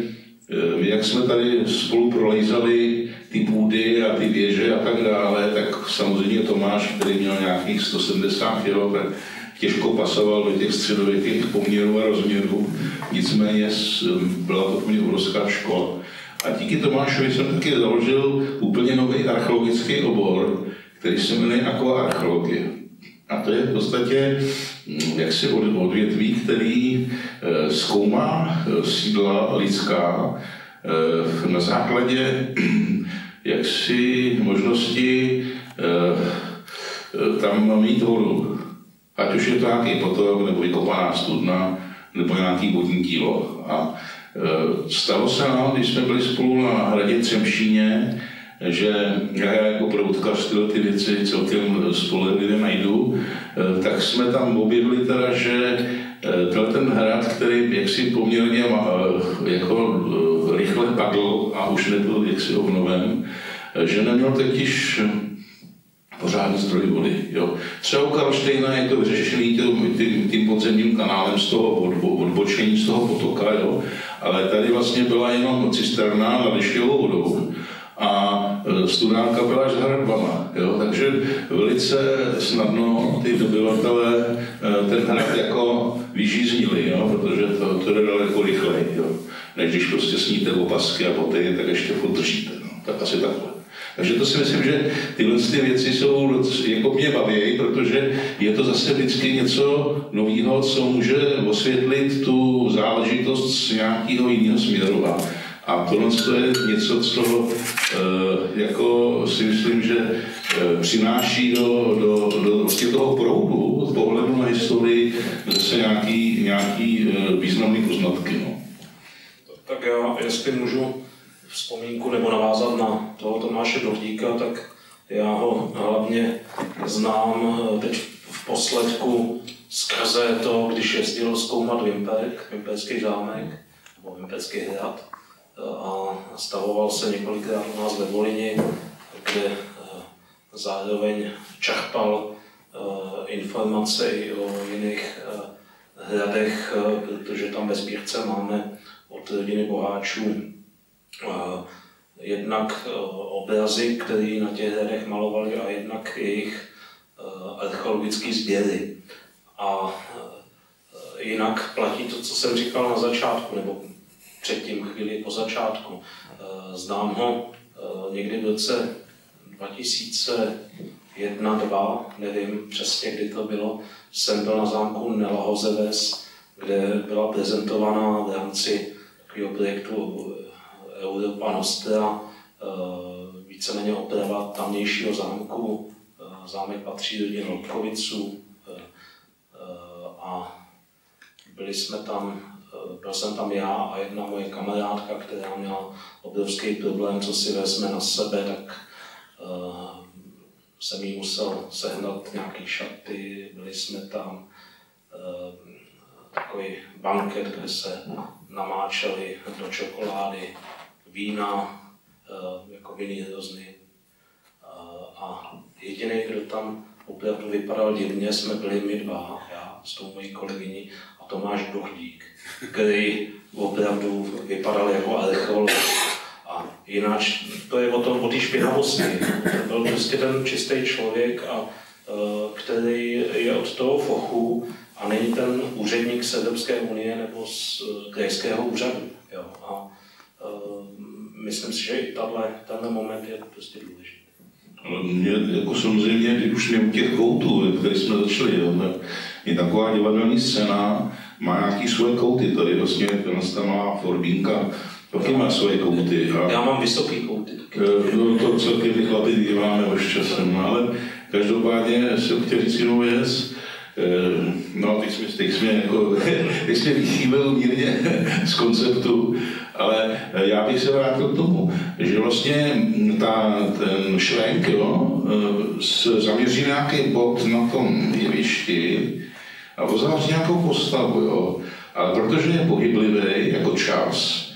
B: jak jsme tady spolu prolejzali ty půdy a ty věže a tak dále, tak samozřejmě Tomáš, který měl nějakých 170 kg, tak těžko pasoval do těch středověkých poměrů a rozměrů. Nicméně byla to pro mě obrovská škola. A díky Tomášovi jsem taky založil úplně nový archeologický obor, který se jmenuje akvaarcheologie. A to je v podstatě jaksi odvětví, který zkoumá sídla lidská na základě jaksi možnosti tam mít vodu. Ať už je to nějaký potok, nebo vykopaná studna, nebo nějaký vodní dílo. A stalo se nám, když jsme byli spolu na hradě Třemšíně, že já jako proutkař tyhle ty věci celkem spolehlivě najdu, tak jsme tam objevili teda, že ten hrad, který jaksi poměrně jako rychle padl a už nebyl jaksi obnoven, že neměl totiž pořádný zdroj vody. Jo. Třeba u Karlštejna je to vyřešený tím podzemním kanálem z toho odbočení z toho potoka, jo. Ale tady vlastně byla jenom cisterna na dešťovou vodou a studánka byla až s hradbama, jo. Takže velice snadno ty dobyvatelé ten hrad jako vyžíznili, jo, protože to jde daleko rychleji, jo. Než když prostě sníte opasky a poté, tak ještě furt držíte, no. Tak asi takhle. Takže to si myslím, že tyhle věci jsou jako mě baví, protože je to zase vždycky něco nového, co může osvětlit tu záležitost z nějakého jiného směru. A tohle je něco, co jako si myslím, že přináší do vlastně toho proudu pohledu na historii zase nějaký významný poznatky. No.
C: Tak já, jestli můžu vzpomínku nebo navázat na toho Tomáše Dohlíka, tak já ho hlavně znám teď v posledku skrze to, když jezdil zkoumat Vimperský zámek nebo Vimperský hrad a stavoval se několikrát u nás ve Volyni, kde zároveň čerpal informace i o jiných hradech, protože tam ve sbírce máme od rodiny boháčů jednak obrazy, které na těch hradech malovali, a jednak jejich archeologické sběry. A jinak platí to, co jsem říkal na začátku, nebo předtím chvíli po začátku. Znám ho někdy v roce 2001-2002, nevím přesně, kdy to bylo, jsem byl na zámku Nelahozeves, kde byla prezentovaná v rámci takového projektu Europa Nostra víceméně oprava tamnějšího zámku. Zámek patří rodině Lobkoviců a byl jsem tam já a jedna moje kamarádka, která měla obrovský problém, co si vezme na sebe, tak jsem jí musel sehnat nějaké šaty, byli jsme tam, takový banket, kde se namáčeli do čokolády vína, jako vinný hrozny. A jediný, kdo tam opravdu vypadal divně, jsme byli my dva, já s tou mojí kolegyní a Tomáš Dohlík, který opravdu vypadal jako archeolog. A jinak to je o té špinavosti. To byl prostě ten čistý člověk, který je od toho fochu a není ten úředník z Evropské unie nebo z krajského úřadu. Jo. A myslím si, že i tenhle moment je prostě důležitý.
B: Ale mě, jako samozřejmě, když už u těch koutů, které jsme začali, jo, tak je taková divadelní scéna, má nějaký svoje kouty. Tady vlastně ta malá Forbínka taky má svoje kouty.
C: Já mám vysoký kouty.
B: No, to celkem ty chlapy díváme už časem, ale každopádně jsem chtěl říct jinou věc. No, teď jsme vychýlil mírně z konceptu, ale já bych se vrátil k tomu, že vlastně ten švenk se zaměří nějaký bod na tom jevišti a oznáří nějakou postavu, jo. Ale protože je pohyblivý jako čas,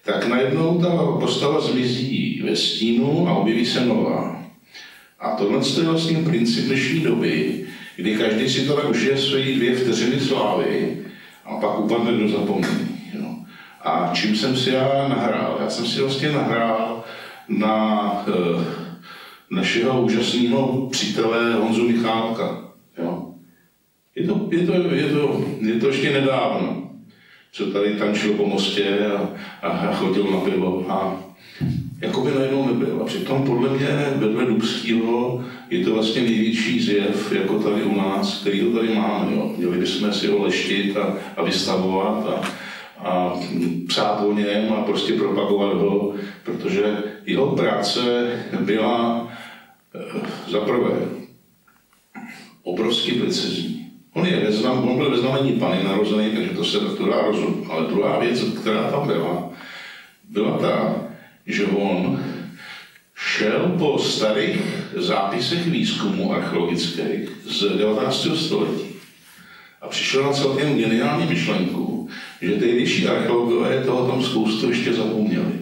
B: tak najednou ta postava zmizí ve stínu a objeví se nová. A tohle je vlastně princip dnešní doby, kdy každý si to tak užije své 2 vteřiny slávy a pak upadne do zapomnění. A čím jsem si já nahrál? Já jsem si vlastně nahrál na našeho úžasného přítele Honzu Michálka. Jo. Je to ještě nedávno, co tady tančil po mostě a chodil na pivo a jakoby najednou nebyl. A přitom podle mě vedle Dubského je to vlastně největší zjev, jako tady u nás, který to tady máme. Jo. Měli bychom si ho leštit a vystavovat a psát o něm a prostě propagovat ho, protože jeho práce byla za prvé obrovsky precizní. On byl ve znamení Panny narozený, takže to se to dá rozumět. Ale druhá věc, která tam byla ta, že on šel po starých zápisech výzkumu archeologických z 19. století a přišel na celkem geniální myšlenku, že tehdejší archeologové toho tam spoustu ještě zapomněli.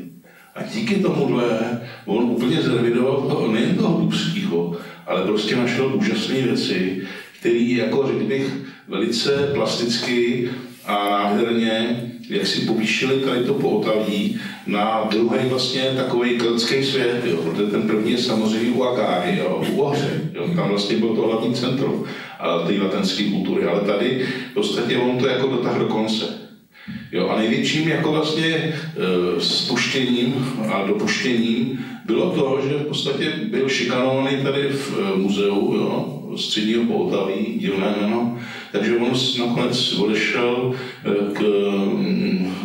B: A díky tomuhle on úplně zrevidoval nejen toho Dubského, ale prostě našel úžasné věci, které, jako řekl bych, velice plasticky a nádherně, jak si povýšili tady to Pootaví na druhý vlastně takový keltský svět, jo, protože ten první je samozřejmě u Agáry, jo, u Ohře, jo, tam vlastně bylo to hlavní centrum té latenské kultury, ale tady v podstatě on to jako dotáhl do konce. Jo, a největším jako vlastně spuštěním a dopuštěním bylo to, že v podstatě byl šikanovaný tady v muzeu, jo, středního Pohotaví, dílné jméno, takže on nakonec odešel k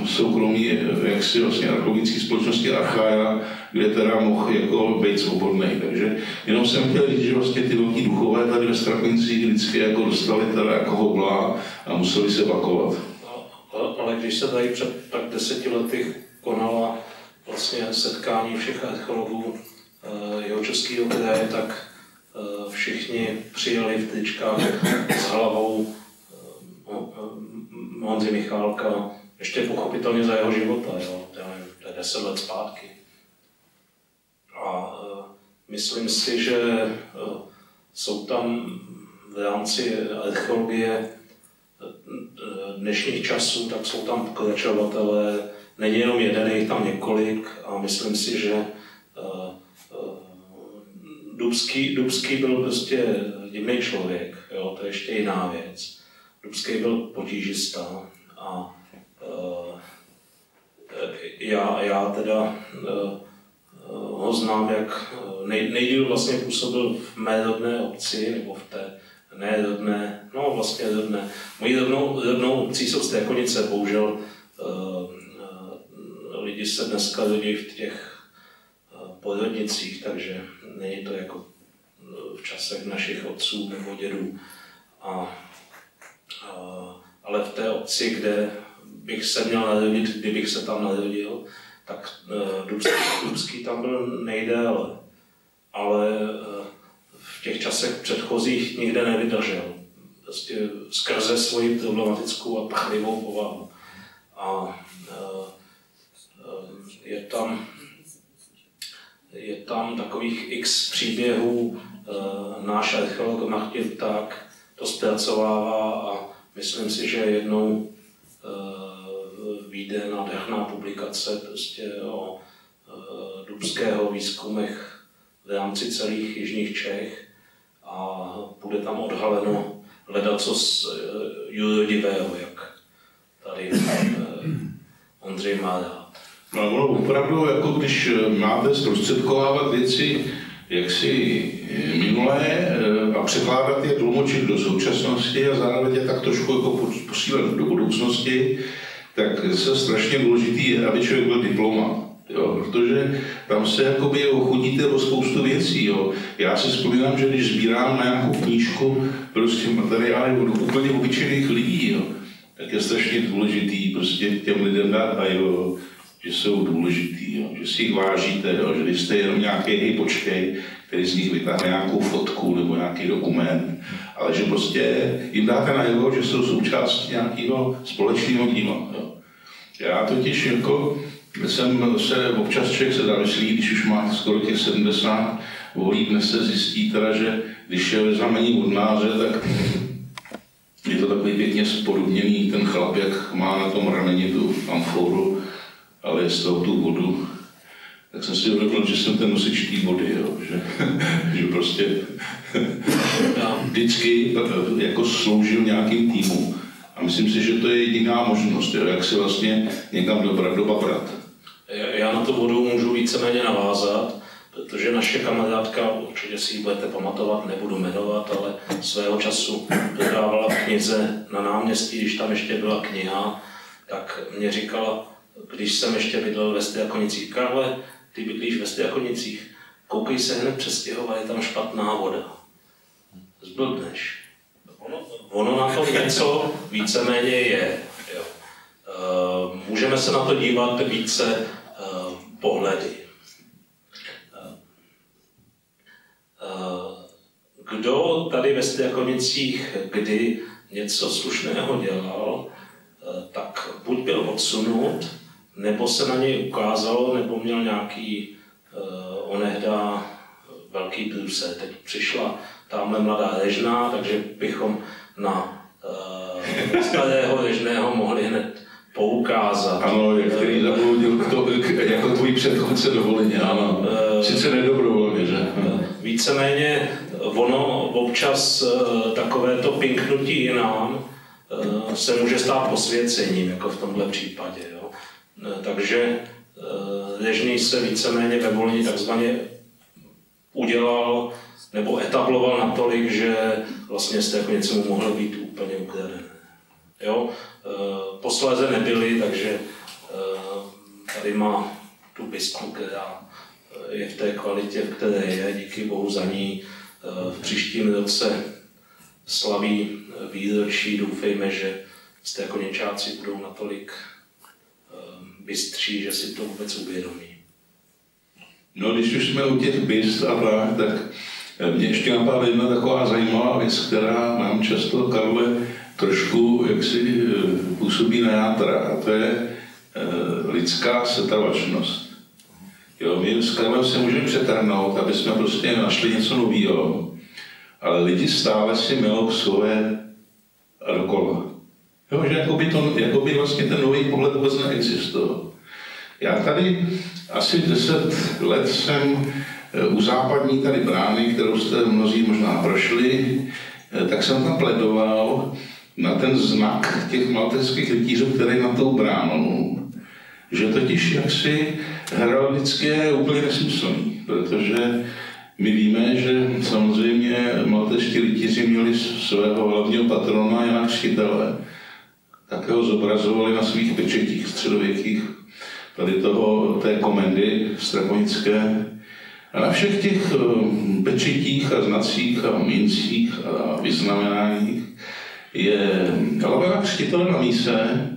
B: soukromí jaksi vlastně archeologické společnosti Archaea, kde teda mohl jako být svobodný. Takže jenom jsem chtěl říct, že vlastně ty velký duchové tady ve Strakonicích vždycky jako dostali teda jako hodla a museli se vakovat.
C: Ale když se tady před tak 10 lety konala vlastně setkání všech archeologů Jihočeského kraje, tak všichni přijeli v tričkách s hlavou Honzy Michálka, ještě pochopitelně za jeho života, jo? To je 10 let zpátky. A myslím si, že jsou tam v rámci archeologie dnešních časů, tak jsou tam pokračovatelé, není jenom jeden, je tam několik a myslím si, že Dubský byl prostě divný člověk, jo, to je ještě jiná věc. Dubský byl potížista a já teda ho znám, jak nejdýl vlastně působil v mé rodné obci, nebo v té nerodné, no vlastně rodné. Mojí rodnou obcí jsou Strakonice, bohužel lidi se dneska rodí v těch porodnicích, takže není to jako v časech našich otců nebo dědů. Ale v té obci, kde bych se měl narodit, kdybych se tam narodil, tak Dubský tam byl nejdéle. Ale v těch časech předchozích nikde nevydržel. Prostě skrze svoji problematickou a pachlivou povahu. A je tam takových x příběhů, náš archeolog Martin tak to zpracovává a myslím si, že jednou vyjde nádherná publikace prostě o dubského výzkumech v rámci celých jižních Čech a bude tam odhaleno ledacos jurodivého, jak tady Ondřej má rád.
B: No, ono opravdu, jako když máte zprostředkovávat věci jaksi minulé a překládat je, tlumočit do současnosti a zároveň je tak trošku jako posílat do budoucnosti, tak se strašně důležitý je, aby člověk byl diplomat. Jo, protože tam se jakoby ochudíte o spoustu věcí. Jo. Já si vzpomínám, že když sbírám na nějakou knížku prostě materiály od úplně obyčejných lidí, jo, tak je strašně důležitý prostě těm lidem dát najevo, že jsou důležitý, jo, že si jich vážíte, jo, že když jste jenom nějaký počkej, který z nich vytáhne nějakou fotku nebo nějaký dokument, ale že prostě jim dáte najevo, že jsou součástí nějakého společného díla. Jo. Já totiž jako jsem se občas člověk se zamyslí, když už má skoro těch 70, volí dnes se zjistí teda, že když je ve znamení vodnáře, tak je to takový pěkně spodobněný ten chlap, jak má na tom rameni tu amforu, ale je z toho tu vodu. Tak jsem si uvědomil, že jsem ten nosič té vody, jo, že prostě vždycky jako sloužil nějakým týmu. A myslím si, že to je jediná možnost, jo, jak se vlastně někam dobrat.
C: Já na tu vodu můžu víceméně navázat, protože naše kamarádka, určitě si ji budete pamatovat, nebudu jmenovat, ale svého času prodávala v knize na náměstí, když tam ještě byla kniha, tak mě říkala, když jsem ještě bydlel ve Strakonicích, Karle, ty bydlíš ve Strakonicích, koukej se hned přestěhovat, je tam špatná voda. Zblbneš. Ono na to něco víceméně je. Jo. Můžeme se na to dívat více pohledy. Kdo tady ve Strakonicích kdy něco slušného dělal, tak buď byl odsunut, nebo se na něj ukázalo, nebo měl nějaký onehda velký průser. Teď přišla tamhle mladá Režná, takže bychom na starého Režného mohli hned poukázat.
B: Ano, který zabloudil jako tvůj předchůdce dovoleně, ano. Sice nedobrovolně, že?
C: Víceméně ono občas takovéto pinknutí jinám se může stát posvěcením, jako v tomhle případě. Jo. Takže Režný se víceméně ve Volyni takzvaně udělal nebo etabloval natolik, že vlastně jste jako něco mu mohlo být úplně ukradené. Jo? Posléze nebyly, takže tady má tu bisku, která je v té kvalitě, v které je, díky Bohu za ní. V příštím roce slaví výročí, doufejme, že Stékoněčáci budou natolik bystří, že si to vůbec uvědomí.
B: No, když už jsme u těch byst a tak mě ještě napadla jedna taková zajímavá věc, která nám často, Karle, trošku jaksi působí na játra, a to je lidská setrvačnost. Jo, my s Karlem se můžeme přetrhnout, aby jsme prostě našli něco nového, ale lidi stále si melou svoje dokola. Jo, že jakoby vlastně ten nový pohled vůbec neexistoval. Já tady asi 10 let jsem u západní tady brány, kterou jste mnozí možná prošli, tak jsem tam pledoval na ten znak těch maltézských rytířů, který na tou bránou. Že totiž jaksi heraldicky je úplně nesmyslný, protože my víme, že samozřejmě maltézští rytíři měli svého hlavního patrona Jana Křtitele. Také ho zobrazovali na svých pečetích středověkých, tady té komendy strakonické. A na všech těch pečetích a znacích a mincích a vyznamenáních je hlava Jana Křtitele na míse,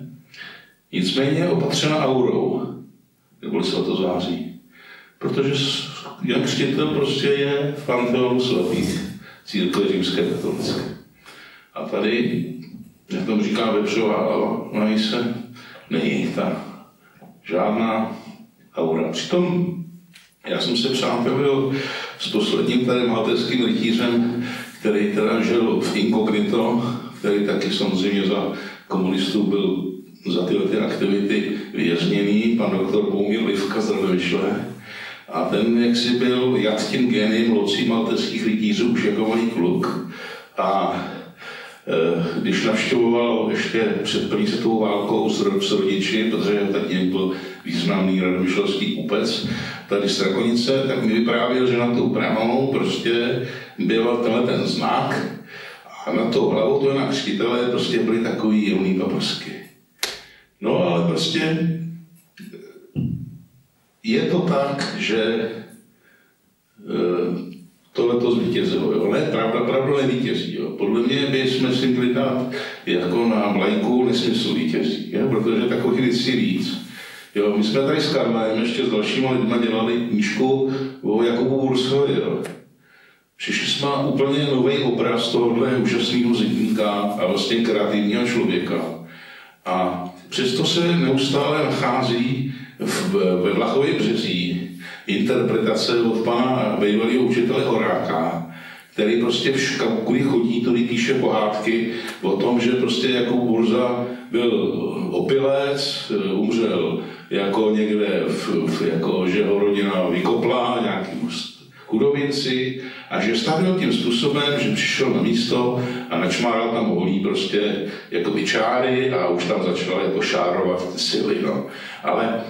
B: nicméně je opatřena aurou, neboli svatozáří. Protože Jan Křtitel prostě je v panteonu svatých církve římské katolické. A tady, jak tomu říká vepřová hlava na míse, není ta žádná aura. Přitom já jsem se přátelil s posledním tady maltézským rytířem, který teda žil v inkognito, který taky samozřejmě za komunistů byl za tyhle aktivity vězněný, pan doktor Boumír Livka z Radovišle. A ten jaksi byl jak tím géniem locí maltézských rytířů, už jako malý kluk. A když navštěvoval ještě před první světovou válkou s rodiči, protože tatínek byl významný radovišlovský kupec, tady z Strakonice, tak mi vyprávěl, že na tou branou prostě byl tenhle ten znak a na tou hlavou toho Jana Křtitele prostě byly takový jemný paprsky. No ale prostě je to tak, že tohleto zvítězilo. Jo. Ne, pravda nevítězí. Jo. Podle mě bychom si měli dát jako na vlajku nesmysl vítězí, jo, protože takových věcí víc. Jo, my jsme tady s Karlem ještě s dalšíma lidma dělali knížku o Jakubu Bursovi. Přišli jsme úplně nový obraz tohohle úžasného zedníka a vlastně kreativního člověka. A přesto se neustále nachází ve Vlachově Březí interpretace od pana bývalého učitele Horáka, který prostě kudy chodí, tudy píše pohádky o tom, že prostě Jakub Burza byl opilec, umřel jako někde, jako že ho rodina vykopla, nějaký chudovinci, a že stavil tím způsobem, že přišel na místo a načmáral tam holí prostě jakoby čáry a už tam začal jako šárovat ty sily. No. Ale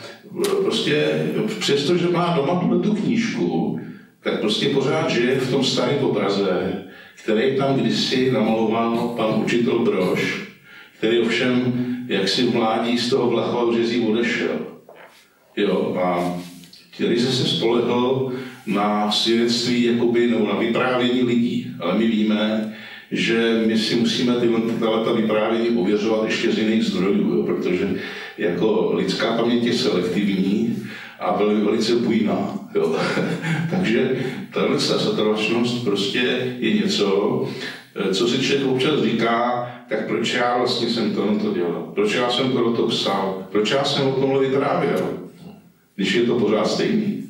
B: prostě přesto, že má doma tu knížku, tak prostě pořád žije v tom starém obraze, který tam kdysi namaloval pan učitel Brož, který ovšem jaksi v mládí z toho Vlachova Březí odešel. Jo, a ryze se spolehl na svědectví, jakoby, nebo na vyprávění lidí. Ale my víme, že my si musíme tyhle vyprávění ověřovat ještě z jiných zdrojů, jo, protože jako lidská paměť je selektivní a velice bujná. Jo. Takže tahle setrvačnost prostě je něco, co si člověk občas říká, tak proč já vlastně jsem to dělal? Proč já jsem to psal? Proč já jsem o tomhle vyprávěl? Když je to pořád stejný.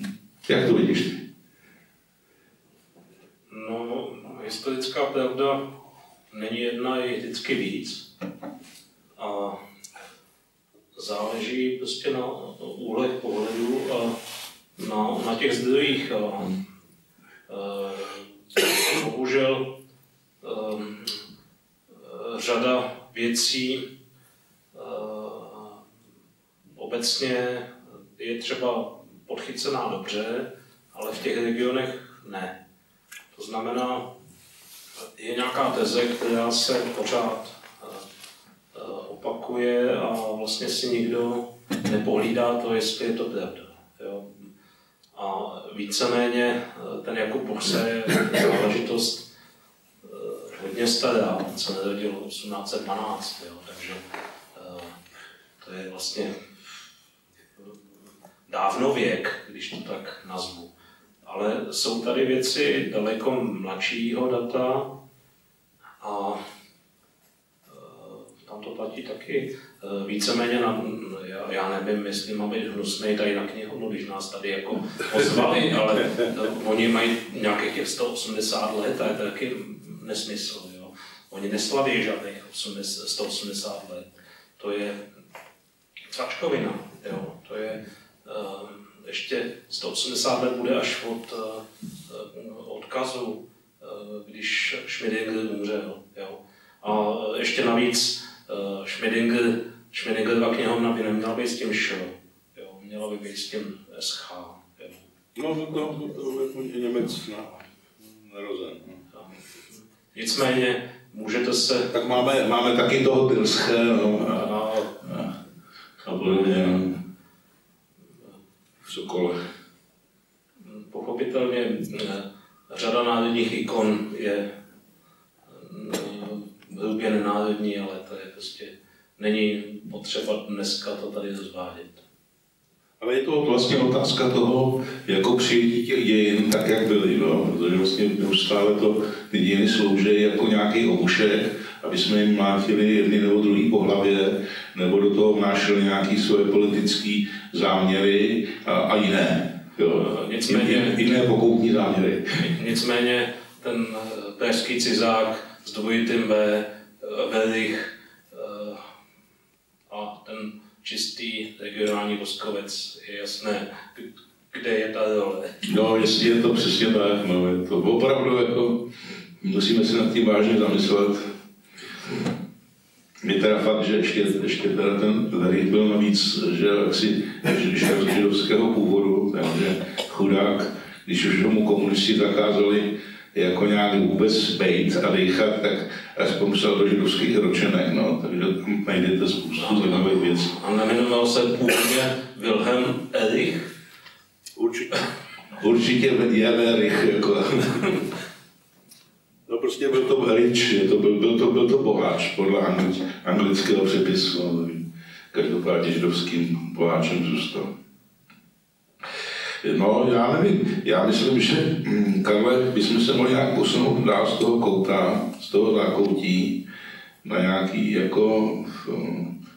B: Jak to vidíš ty?
C: No, historická pravda není jedna, je vždycky víc. A záleží prostě na úhlech pohledu a na těch zdrojích. Bohužel řada věcí obecně je třeba podchycená dobře, ale v těch regionech ne. To znamená, je nějaká teze, která se pořád opakuje a vlastně si nikdo nepohlídá to, jestli je to pravda. Jo? A víceméně ten Jakub Purse je záležitost hodně stará, on se narodil 1812, jo? Takže to je vlastně dávnověk, když to tak nazvu. Ale jsou tady věci daleko mladšího data a tam to platí taky víceméně já nevím, jestli mám být hnusnej tady na knihovnu, když nás tady jako pozvali, ale oni mají nějakých těch 180 let a je to taky nesmysl. Jo. Oni neslaví žádných 180 let. To je cvačkovina. Jo. To je ještě 180 let bude až od odkazu, když Schmidinger umřel. Jo. A ještě navíc Schmidingerova knihovna by neměla být s tím show, jo. Měla by být s tím SH. Jo.
B: No, to je Němec narozen. No.
C: Nicméně můžete se...
B: Tak máme taky toho Tylsche, no, a podobně v Sokole.
C: Pochopitelně řada národních ikon je hrubě nenárodní, ale to je prostě není potřeba dneska to tady rozvádět.
B: Ale je to vlastně otázka toho, jako přijetí těch dějin tak, jak byly, no? Protože vlastně neustále to ty dějiny slouží jako nějaký obušek, aby jsme jim mlátili jedny nebo druhý po hlavě, nebo do toho vnášeli nějaké svoje politické záměry a jiné. Jo.
C: Nicméně,
B: jiné pokoutní záměry.
C: Nicméně ten pražský cizák s dvojitým Verich a ten čistý regionální voskovec, je jasné, kde je ta role.
B: No, jestli je to přesně tak, no, je to opravdu jako, musíme se nad tím vážně zamyslet. Je teda fakt, že ještě teda ten Verich byl navíc, že když je z židovského původu, takže chudák, když už tomu komunisti zakázali jako nějak vůbec bejt a dejchat, tak aspoň psal do židovských ročenek, no, takže tam najdete spoustu zajímavých věcí.
C: A nejmenoval se původně Wilhelm Erich?
B: Určitě je Erich, jako. No prostě byl to Erich, byl to boháč, podle anglického přepisu, no, každopádně židovským boháčem zůstal. No, já nevím. Já myslím, že, Karle, bychom se mohli nějak posunout dál z toho kouta, z toho zákoutí, na nějaký, jako,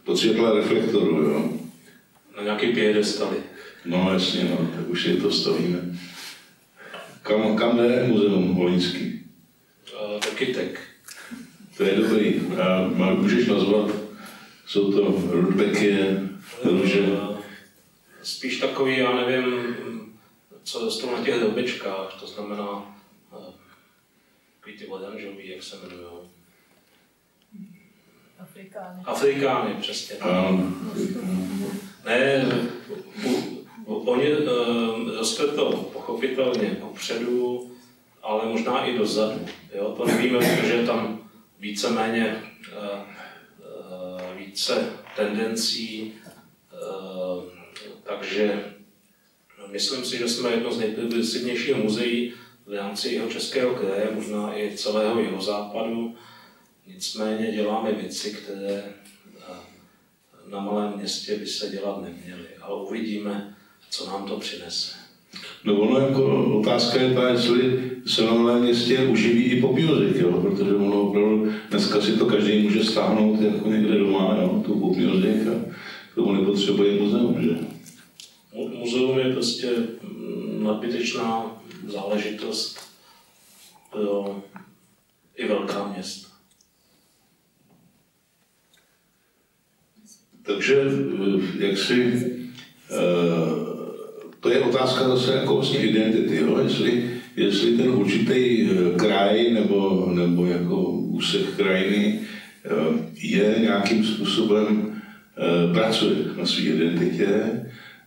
B: pod světle reflektoru, jo.
C: Na nějaký piedestaly.
B: No, jasně, no, tak už si to stavíme. Kam jde muzeum Volyňský?
C: Do Kytek.
B: To je dobrý. A můžeš nazvat, jsou to Rudbeky, růže?
C: Spíš takový, já nevím, co rostou na těch dobyčkách, to znamená takový ty oranžový, jak se jmenují. Afrikány, přesně. Ne, oni roste to pochopitelně kupředu, ale možná i dozadu. Jo? To nevíme, protože je tam víceméně více tendencí, takže myslím si, že jsme jedno z nejprogresivnějších muzeí v rámci jeho českého kraje, možná i celého jihozápadu. Nicméně děláme věci, které na malém městě by se dělat neměly. A uvidíme, co nám to přinese.
B: No ono jako otázka je ta, jestli se na malém městě uživí i pop music, jo? Protože ono opravdu dneska si to každý může stáhnout jako někde doma, jo? Tu pop music a tomu nepotřebuje muzeum, že?
C: Muzeum je prostě nadbytečná záležitost pro i velká města.
B: Takže jak si to je otázka zase jako vlastně identity, jo? Jestli ten určitý kraj nebo jako úsek krajiny je nějakým způsobem pracuje na své identitě,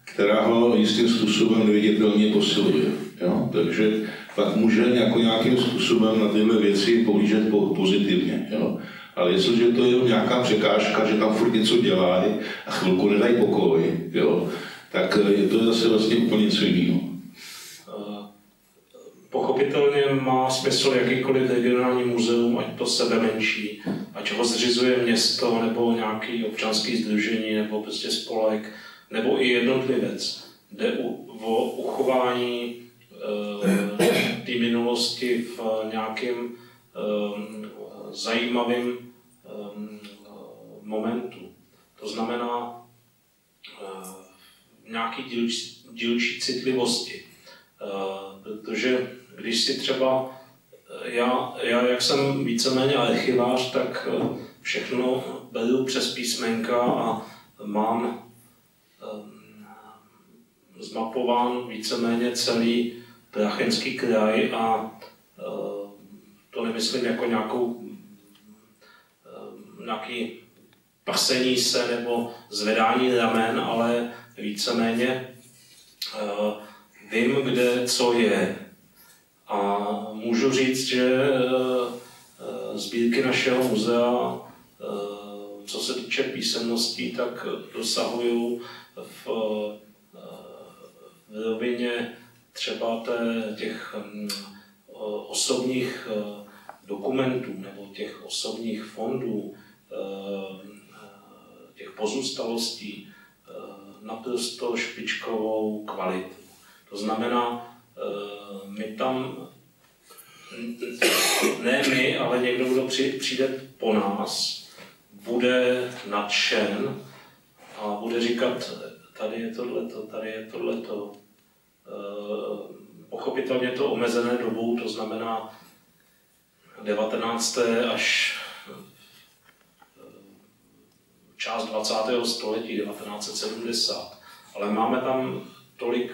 B: která ho jistým způsobem neviditelně posiluje. Jo? Takže pak může nějakým způsobem na tyhle věci pohlížet pozitivně. Jo? Ale jestliže to je nějaká překážka, že tam furt něco dělají a chvilku nedají pokoj, jo? Tak je to zase vlastně úplně něco jiného.
C: Pochopitelně má smysl jakýkoliv regionální muzeum, ať to sebe menší, ať ho zřizuje město nebo nějaký občanský sdružení nebo prostě spolek, nebo i jednotlivec. Jde o uchování té minulosti v nějakém zajímavém momentu. To znamená nějaký dílčí citlivosti. Protože když si třeba, já jak jsem víceméně archivář, tak všechno beru přes písmenka a mám zmapován víceméně celý Prachenský kraj a to nemyslím jako nějaký pasení se nebo zvedání ramen, ale víceméně vím, kde co je. A můžu říct, že sbírky našeho muzea, co se týče písemností, tak dosahují v rovině třeba těch osobních dokumentů nebo těch osobních fondů, těch pozůstalostí naprosto špičkovou kvalitu. To znamená, my tam, ne my, ale někdo, kdo přijde po nás, bude nadšen a bude říkat, tady je tohleto, tady je tohleto. Pochopitelně to omezené dobou, to znamená 19. až část 20. století, 1970. Ale máme tam tolik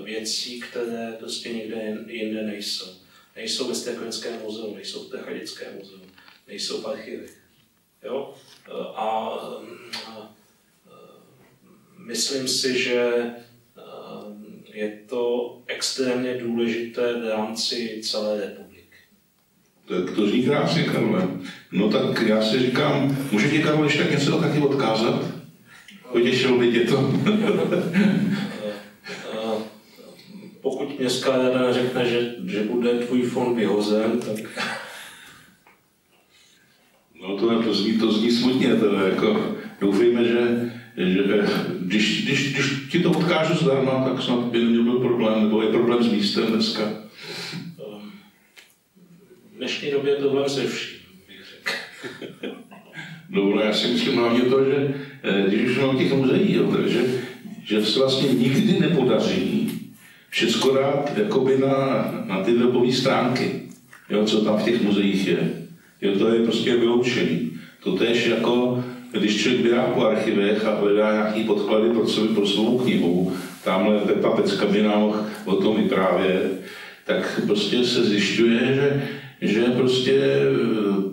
C: věcí, které prostě nikde jinde nejsou. Nejsou ve Strakonickém muzeu, nejsou v Prachatickém muzeu, nejsou v archivech. Jo? A myslím si, že je to extrémně důležité v rámci celé republiky.
B: Tak to zní krásně, Karle. No tak já si říkám, může ti, Karle, ještě tak něco taky odkázat? Potěšilo by tě to.
C: Pokud městská rada řekne, že bude tvůj fond vyhozen, tak...
B: No to zní smutně, teda, jako doufejme, že když ti to odkážu zdarma, tak snad by neměl problém, nebo je problém s místem dneska.
C: V dnešní době je problém se vším, bych řekl.
B: No, já si myslím hlavně to, že když už mám těch muzeí, že se vlastně nikdy nepodaří všecko dát jakoby na ty webové stránky, jo, co tam v těch muzeích je. Jo, to je prostě vyloučený. To též jako, když člověk běhá po archivech a hledá nějaký podklady pro svou knihu, tamhle Pepa Pecka by nám o tom vyprávět, tak prostě se zjišťuje, že prostě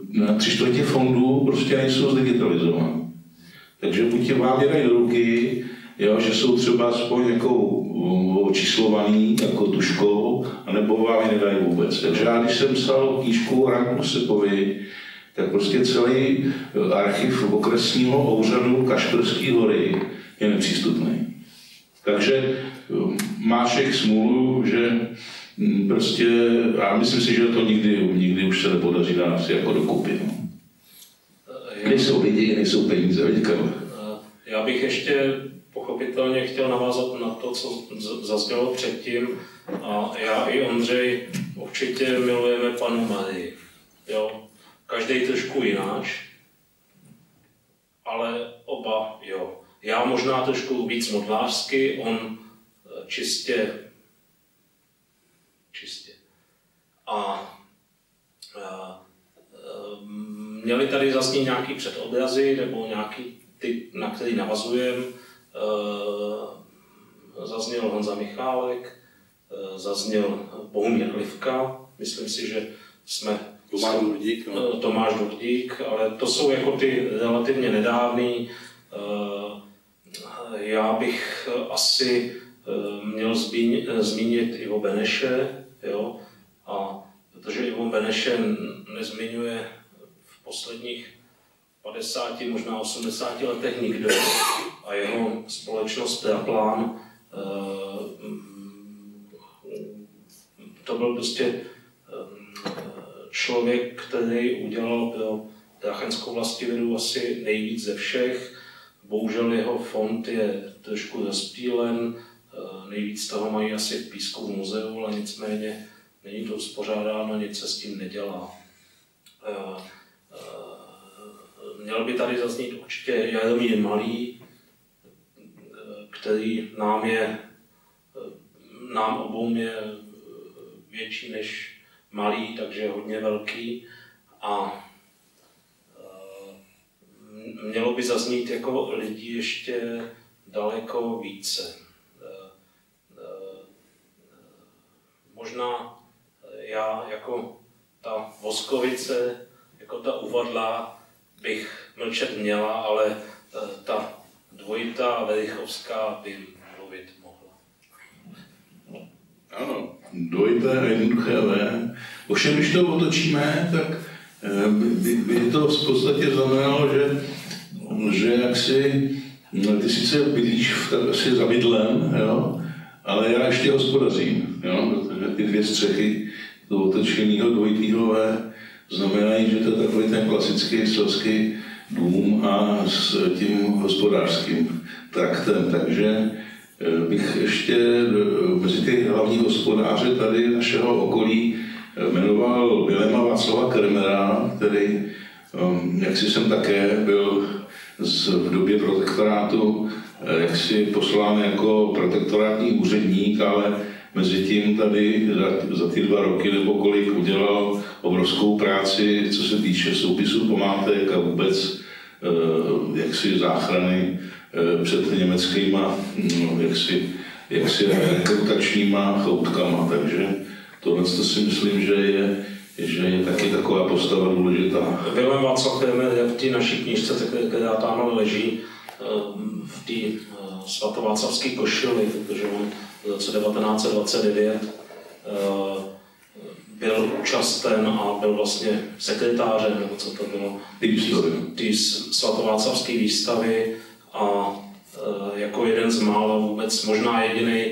B: na 3/4 fondů prostě nejsou zdigitalizovány. Takže buď je vám je dají do ruky, jo, že jsou třeba aspoň jako očíslovaný jako tuškou, anebo vám je nedají vůbec. Takže já, když jsem psal knížku o Ranku Sepovi, tak prostě celý archiv okresního úřadu Kašperské Hory je nepřístupný. Takže máš smůlu, že prostě, a myslím si, že to nikdy už se nepodaří dát jako dokupy. No. Nejsou lidi, nejsou peníze, vidíte.
C: Já bych ještě pochopitelně chtěl navázat na to, co zaznělo předtím. A já i Ondřej určitě milujeme Pannu Marii. Jo? Každý trošku jináč, ale oba jo. Já možná trošku víc modlářsky, on čistě. A měli tady zaznít nějaký předobrazy nebo nějaký ty, na který navazujeme. Zazněl Honza Michálek, zazněl Bohumír Livka, myslím si, že jsme Tomáš Durdík, ale to jsou jako ty relativně nedávný. Já bych asi měl zmínit Ivo Beneše, jo? A protože Ivo Benešen nezmiňuje v posledních 50, možná 80 letech nikdo a jeho společnost Teaplán, to byl prostě člověk, který udělal pro Drachenskou vlastivědu asi nejvíc ze všech. Bohužel jeho fond je trošku rozptýlen, nejvíc toho mají asi v Písku v muzeu, ale nicméně není to uspořádáno, nic se s tím nedělá. Měl by tady zaznít určitě Jaromír Malý, který nám obou je větší než Malý, takže hodně velký. A mělo by zaznít jako lidí ještě daleko více. Možná já jako ta Voskovice, jako ta uvadlá bych mlčet měla, ale ta dvojita Verichovská by mluvit mohla.
B: Ano, dvojité a jednoduché V. Ovšem, když to otočíme, tak by to v podstatě znamenalo, že jaksi, ty sice bydlíš asi za bydlem, jo, ale já ještě hospodařím, jo, protože ty dvě střechy toho otočeného dvojitého V znamenají, že to je takový ten klasický selský dům a s tím hospodářským traktem, takže bych ještě mezi ty hlavní hospodáře tady našeho okolí jmenoval Viléma Václava Kremera, který, jak si jsem také byl v době protektorátu jaksi poslán jako protektorátní úředník, ale mezi tím tady za ty 2 roky nebo kolik udělal obrovskou práci, co se týče soupisu památek a vůbec jaksi záchrany před německýma jaksi rekrutačníma choutkama, takže tohle si myslím, že je taky taková postava důležitá.
C: Vilém Václav Kremer je v té naší knížce, která tam leží v té svatováclavské košili, protože on v roce 1929 byl účasten a byl vlastně sekretářem, nebo co to bylo, té svatováclavské výstavy a jako jeden z mála vůbec, možná jediný,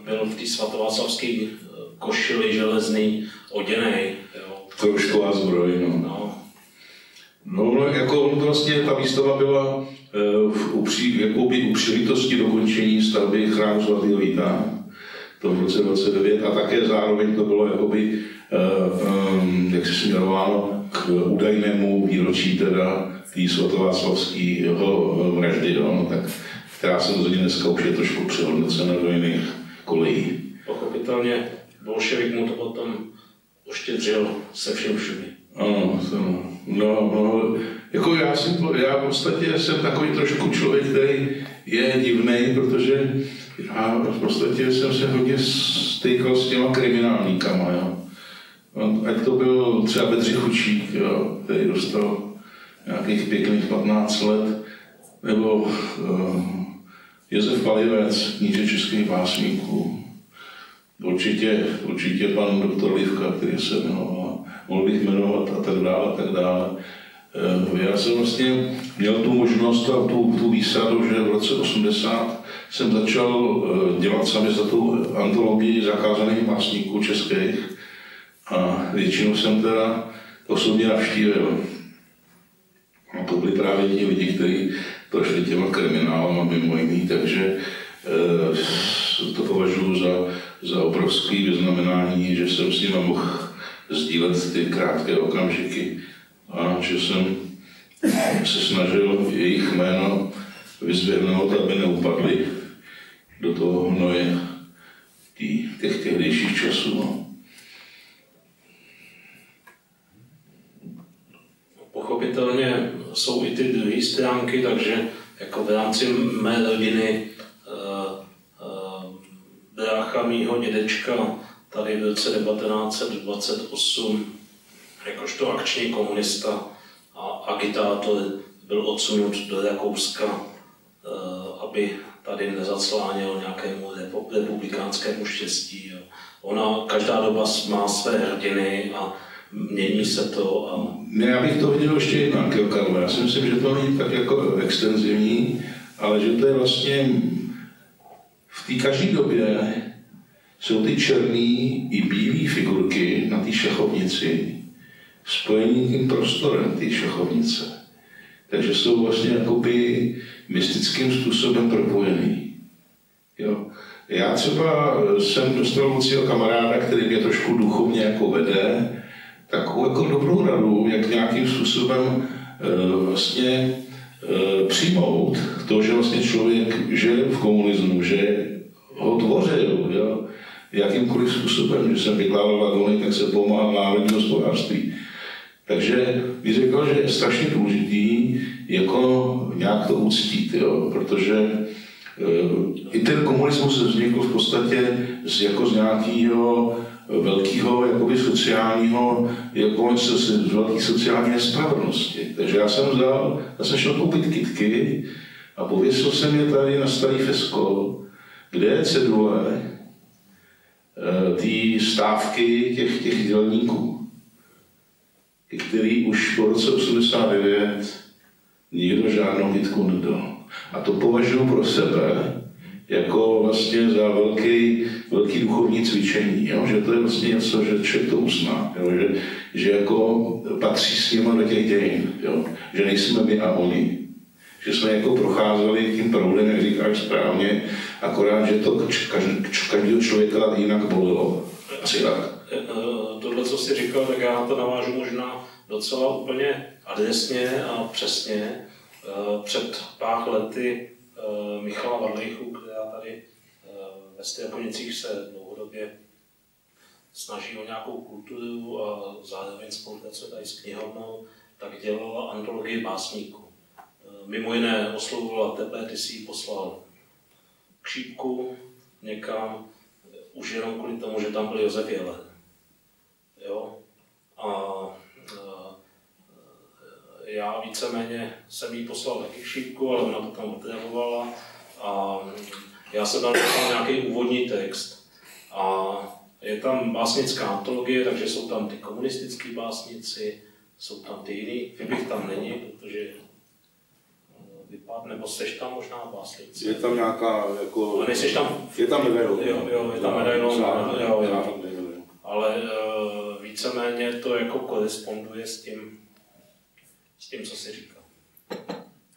C: byl v té svatováclavské košili železný oděnej.
B: Kroužková zbroj, no. No, jako vlastně ta výstava byla u příležitosti dokončení stavby chrámu svatého Víta v roce 29 a také zároveň to bylo jakoby, jak se směrováno k údajnému výročí teda tý svatováclavského vraždy, no, tak, která samozřejmě dneska už je trošku přehodnocena do jiných kolejí.
C: Pochopitelně bolševik mu to potom oštědřil se všem všudy.
B: Ano, no, jako já v podstatě jsem takový trošku člověk, který je divnej, protože já v podstatě jsem se hodně stýkal s těma kriminálníkama, jo. Ať to byl třeba Bedřich Chučík, jo, který dostal nějakých pěkných 15 let, nebo Josef Palivec, kníže českých básníků. Určitě pan doktor Livka, který se jmenoval, mohl bych jmenovat a tak dále. Já jsem vlastně měl tu možnost a tu výsadu, že v roce 80 jsem začal dělat sami za tu antologii zakázaných básníků českých a většinou jsem teda osobně navštívil. A to byli právě ti lidi, kteří prošli těma kriminálama mimo jiný, takže to považuji za obrovské vyznamenání, že jsem s nimi mohl sdílet ty krátké okamžiky a že jsem se snažil jejich jméno vyzvednout, aby neupadli do toho hnoje těch tehdejších časů. No.
C: Pochopitelně jsou i ty druhé stránky, takže jako v rámci mé rodiny brácha mýho dědečka tady v roce 1928 jakožto akční komunista a agitátor byl odsunut do Rakouska, aby tady nezacláněl nějakému republikánskému štěstí. Každá doba má své hrdiny a mění se to. A...
B: Ne, já bych to viděl ještě jinak, Karlo. Já si myslím, že to není tak jako extenzivní, ale že to je vlastně v té každé době jsou ty černý i bílé figurky na té šachovnici spojení tím prostorem té šachovnice. Takže jsou vlastně jakoby mystickým způsobem propojený. Jo. Já třeba jsem dostal od svého kamaráda, který mě trošku duchovně jako vede, takovou jako dobrou radu, jak nějakým způsobem vlastně přijmout to, že vlastně člověk žije v komunismu, že ho tvořil, jo, jakýmkoliv způsobem, že jsem vykládal vagony, tak se pomáhal národní hospodářství. Takže bych řekl, že je strašně důležitý jako nějak to uctít, jo, protože i ten komunismus vznikl v podstatě jako z nějakého velkého jakoby sociálního, jako z velké sociální nespravedlnosti. Takže já jsem šel koupit kytky a pověsil jsem je tady na starý fesko, kde je cedule ty stávky těch dělníků, který už po roce 89 nikdo žádnou kytku nedal. A to považuji pro sebe jako vlastně za velký duchovní cvičení, jo? Že to je vlastně něco, že člověk to uzná, jo? Že jako patří s nimi do těch dějin, jo? Že nejsme my a oni. Že jsme jako procházeli tím proudem, jak říkáš správně, akorát, že to každého člověka jinak bolelo. Asi tak.
C: Tohle, co jsi říkal, tak já to navážu možná docela úplně adresně a přesně. Před pár lety Michala Varlejchu, která tady ve Strakonicích se dlouhodobě snaží o nějakou kulturu a zároveň spolupracuje tady s knihovnou, tak dělala antologii básníků. Mimo jiné oslovovala tebe, ty si ji poslal k Šípku někam, už jenom kvůli tomu, že tam byl Josef Jelen. Jo? A já víceméně jsem jí poslal taky k Šípku, ale ona to tam otravovala a já jsem tam napsal nějaký úvodní text. A je tam básnická antologie, takže jsou tam ty komunistický básnici, jsou tam ty jiný. Vybych tam není, protože vypadne, nebo seš tam možná básnici.
B: Je tam nějaká jako...
C: Ale nejseš tam...
B: Je tam medailon.
C: Jo, je tam medailon. Ale víceméně to jako koresponduje s tím, co jsi říkal.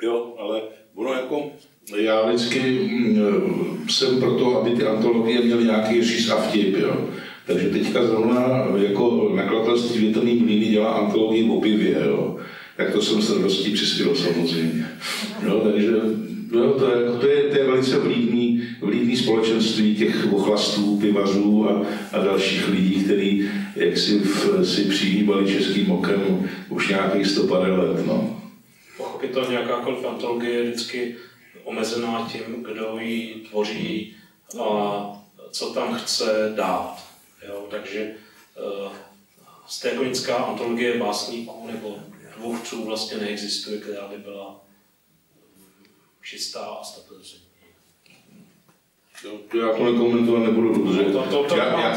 B: Jo, ale ono jako... Já vždycky jsem pro to, aby ty antologie měly nějaký říz a vtip, jo. Takže teďka zrovna jako nakladatelství Větrný mlýny dělá antologii o pivě, jo. Tak to jsem s radostí přispěl samozřejmě. No, takže no, to je velice vlídný společenství těch ochlastů, pivařů a dalších lidí, kteří si přihýbali českým okem už nějakých 150 let. No.
C: Pochopitelně jakákoliv antologie je vždycky omezená tím, kdo ji tvoří a co tam chce dát. Jo? Takže Strakonická antologie básníků nebo tvůrců vlastně neexistuje, která by byla čistá a 100%.
B: Já to nekomentovat nebudu, protože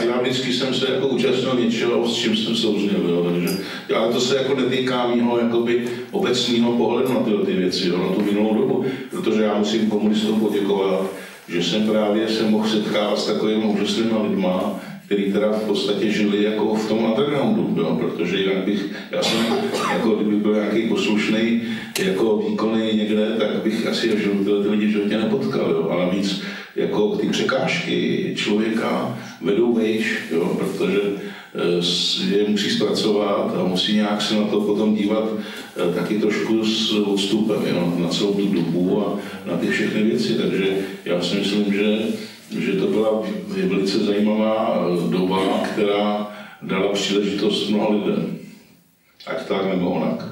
B: já vždycky jsem se jako účastnil něčeho, s čím jsem souzněl, jo, takže ale to se jako netýká mýho jakoby obecného pohledu na tyhle ty věci, jo, na tu minulou dobu, protože já musím komunistům poděkovat, že jsem právě se mohl setkávat s takovými úžasnými lidma, který teda v podstatě žili jako v tom undergroundu, jo, protože jinak já jsem, jako kdyby byl nějaký poslušný jako výkonný někde, tak bych asi ty lidi v životě nepotkal, jo, a navíc jako ty překážky člověka vedou vejš, jo, protože je musí zpracovat a musí nějak se na to potom dívat taky trošku s odstupem, jo, na celou tu dobu a na ty všechny věci, takže já si myslím, že to byla velice zajímavá doba, která dala příležitost mnoha lidem. Ať tak nebo onak.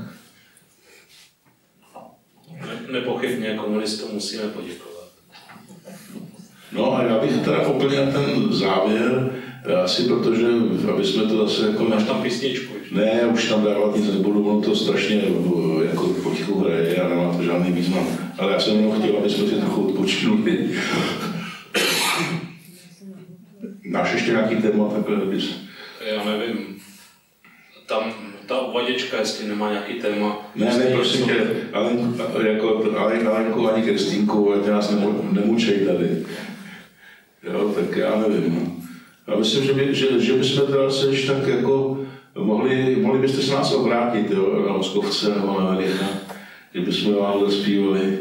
C: Nepochybně komunistům musíme poděkovat.
B: No a já bych teda úplně ten závěr, asi protože, aby jsme to zase jako...
C: Máš tam písničku?
B: Ne, už tam dávat nic nebudu, ono to strašně jako potichu hraje a nemá to žádný význam. Ale já jsem jenom chtěl, aby jsme si trochu odpočinuli. Máš ještě ještě nějaký téma takhle bys?
C: Já nevím. Tam ta uvaděčka, jestli nemá nějaký téma.
B: Ne, prosím tě, Alenku ani Kristýnku, ať nás nemučej tady. Jo, tak já nevím. No. Já myslím, že bychom teda se ještě tak jako mohli byste se nás obrátit, jo, na Moskovce nebo na Vericha, kdybychom vám zaspívali.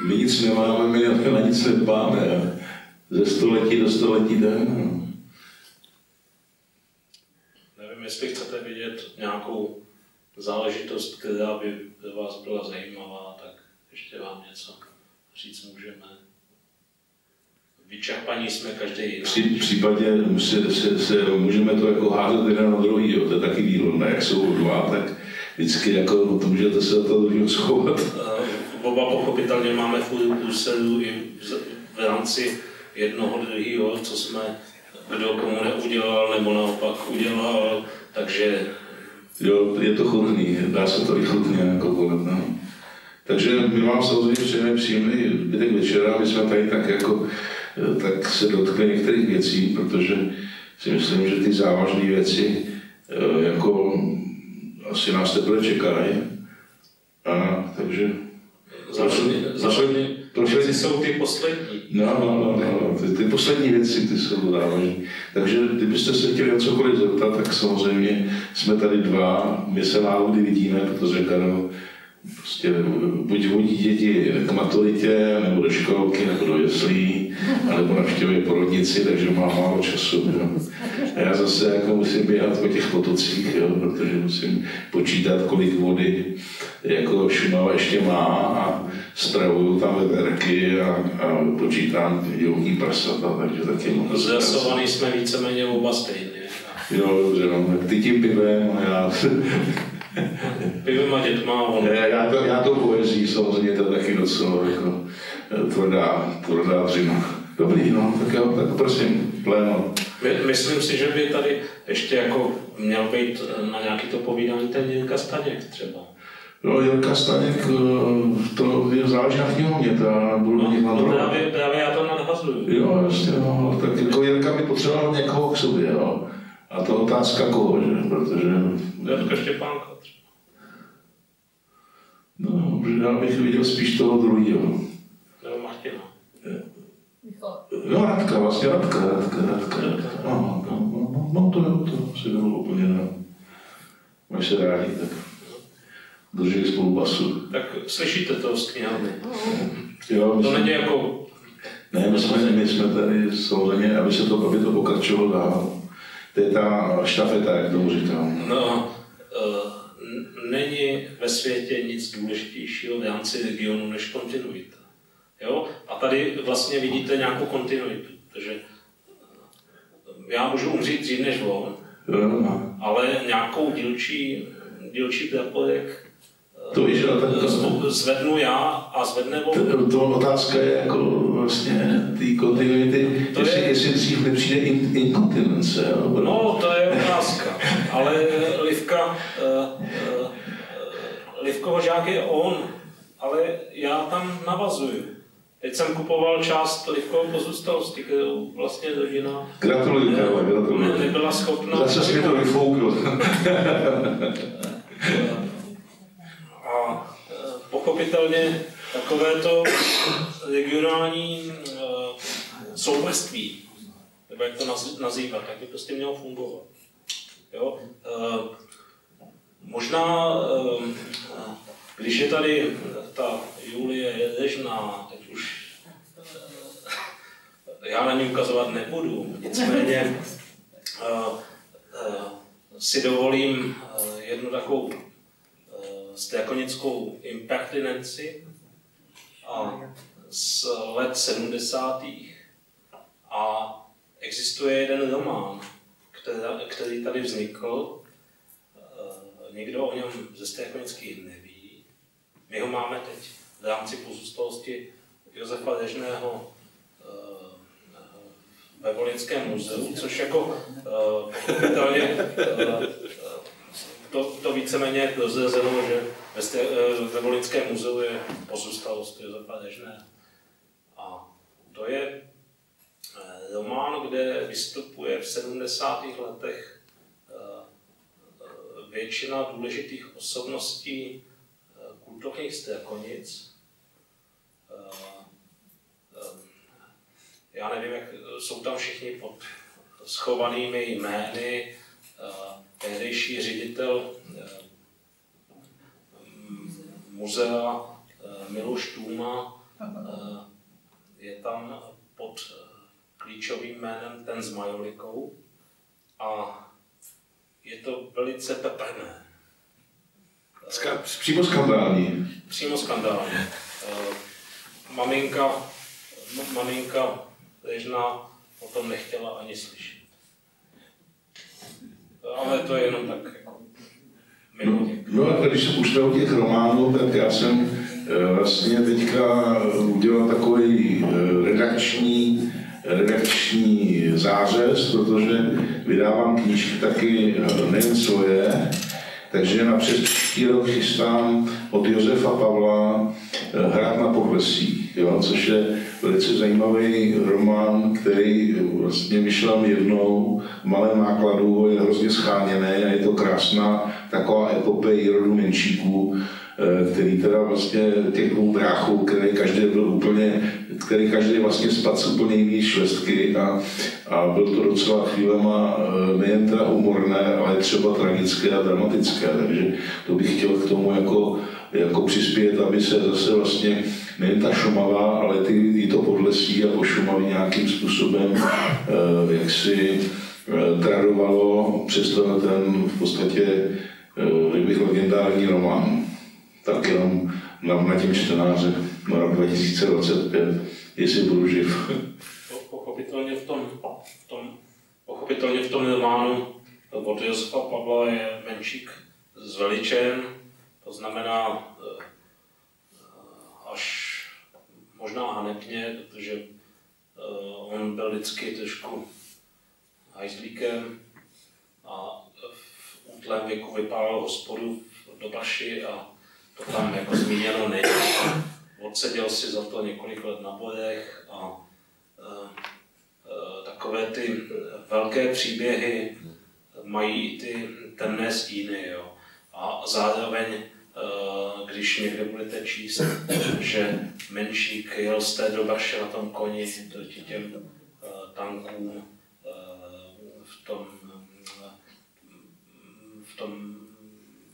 B: My nic nemáme, my na nic nedbáme. Ze století do století jdeme.
C: Nevím, jestli chcete vidět nějakou záležitost, která by pro vás byla zajímavá, tak ještě vám něco říct můžeme. Vyčerpaní jsme každý jiný.
B: V případě se můžeme to jako házet jeden na druhý, jo. To je taky výhodné, jak jsou dva, tak vždycky jako to můžete se do toho druhého schovat.
C: Oba pochopitelně máme furt úsledu i v rámci jednoho druhého, co jsme kdo komu neudělal nebo naopak udělal, takže...
B: Jo, je to chutný, dá se to i chutně jako volit, no. Takže my vám samozřejmě přejeme příjemný zbytek večera, my jsme tady tak se dotkli některých věcí, protože si myslím, že ty závažné věci jako asi nás teprve čekají. A takže...
C: Závažné věci jsou ty poslední.
B: No. Ty poslední věci, ty jsou závažné. Takže kdybyste se chtěli o cokoliv zeptat, tak samozřejmě jsme tady dva, my se málo kdy vidíme, protože Karel prostě buď vodí děti k maturitě, nebo do školky, nebo do jeslí, nebo navštěvuje porodnici, takže má málo času. Jo. A já zase jako musím běhat po těch potocích, jo, protože musím počítat, kolik vody jako Šumava ještě má a stravuju tam veverky a počítám divoký prasata, takže taky moc.
C: Zrasovaný jsme víceméně oba stejně.
B: Jo, dobře, no, ty tím pivem a já...
C: Pivem a dětma, on...
B: Já to poezí, samozřejmě to taky docela jako tvrdá dřina. Dobrý, no, tak jo, tak prosím, pléno.
C: Myslím si, že by tady ještě jako měl být na nějaký to povídání ten Jirka Staněk třeba.
B: No, Jirka Staněk, to je záleží na knihovně, to budu
C: no,
B: někdo
C: právě já to nadhazuju.
B: Jo, jasně, no, tak jako Jirka by potřeboval někoho k sobě, jo. A to otázka koho, že, protože...
C: Jirka Štěpánka třeba.
B: No, já bych viděl spíš toho druhého.
C: Nebo Martina.
B: Jo, Radka, vlastně Radka. No, to si bylo úplně, no. Máš se rádi, tak drží spolu basu.
C: Tak slyšíte to z knihovny?
B: Jo,
C: to není jako...
B: Ne, my jsme tady samozřejmě, aby to pokračovalo dál. To je ta štafeta, jak tomu říkám.
C: No, není ve světě nic důležitějšího v rámci regionu než kontinuita. Jo? A tady vlastně vidíte nějakou kontinuitu, protože já můžu umřít dřív než on, ale nějakou dílčí prapodek zvednu já a zvedne on.
B: To otázka je jako vlastně ty kontinuity, jestli dřív nepřijde inkontinence.
C: No, to je otázka, ale Livkovo žák je on, ale já tam navazuju. Teď jsem kupoval část Livkové pozůstalosti, kterou vlastně rodina
B: gratuluju.
C: Nebyla schopna.
B: Zase jsi mi to vyfoukl.
C: A pochopitelně takovéto regionální souvrství, nebo jak to nazývat, tak by prostě mělo fungovat. Jo? Možná, když je tady ta Julie Jedežná, teď už já na ní ukazovat nebudu, nicméně si dovolím jednu takovou strákonickou impertinenci z let 70. A existuje jeden román, který tady vznikl. Nikdo o něm ze strákonických neví. My ho máme teď v rámci pozůstalosti Josefa Dežného ve Volyňském muzeu, což jako pochopitelně to víceméně rozřezeno, že ve Volyňském muzeu je pozůstalost Josefa Dežného. To je román, kde vystupuje v 70. letech většina důležitých osobností kulturních Strakonic. Já nevím, jak jsou tam všichni pod schovanými jmény. Tehdejší ředitel muzea Miloš Tůma je tam pod klíčovým jménem ten s majolikou a je to velice peprné.
B: Přímo skandální.
C: Přímo skandální. Maminka Ležna o tom nechtěla ani slyšet. Ale to je jenom tak jako mimo.
B: No a když se už u těch románů, tak já jsem vlastně teďka udělal takový redakční zářez, protože vydávám knížky taky nejen svoje, takže na příští rok chystám od Josefa Pavla Hrad na Podlesí, což je velice zajímavý román, který vlastně vyšel jednou v malém nákladu, je hrozně scháněný a je to krásná taková epopej rodu Menšíků, který teda vlastně těch dvou bráchů, který každý vlastně spadl z úplně jiný švestky a byl to docela chvílema nejen teda humorné, ale třeba tragické a dramatické, takže to bych chtěl k tomu jako přispět, aby se zase vlastně nejen ta Šumava, ale i to Podlesí a po Šumavě nějakým způsobem jaksi tradovalo přes ten v podstatě legendární román. Tak jenom na tím čtenáře na rok 2025, jestli budu živ.
C: Pochopitelně v tom románu od Josefa Pavla je Menšík zveličen, to znamená až možná hanebně, protože on byl vždycky trošku hajzlíkem a v útlém věku vypálil hospodu do Baši a to tam jako zmíněno není. Odseděl si za to několik let na bodech a takové ty velké příběhy mají i ty temné stíny. Jo. A zároveň, když někde budete číst, že Menšík jel z té do Baše na tom koni proti těm tankům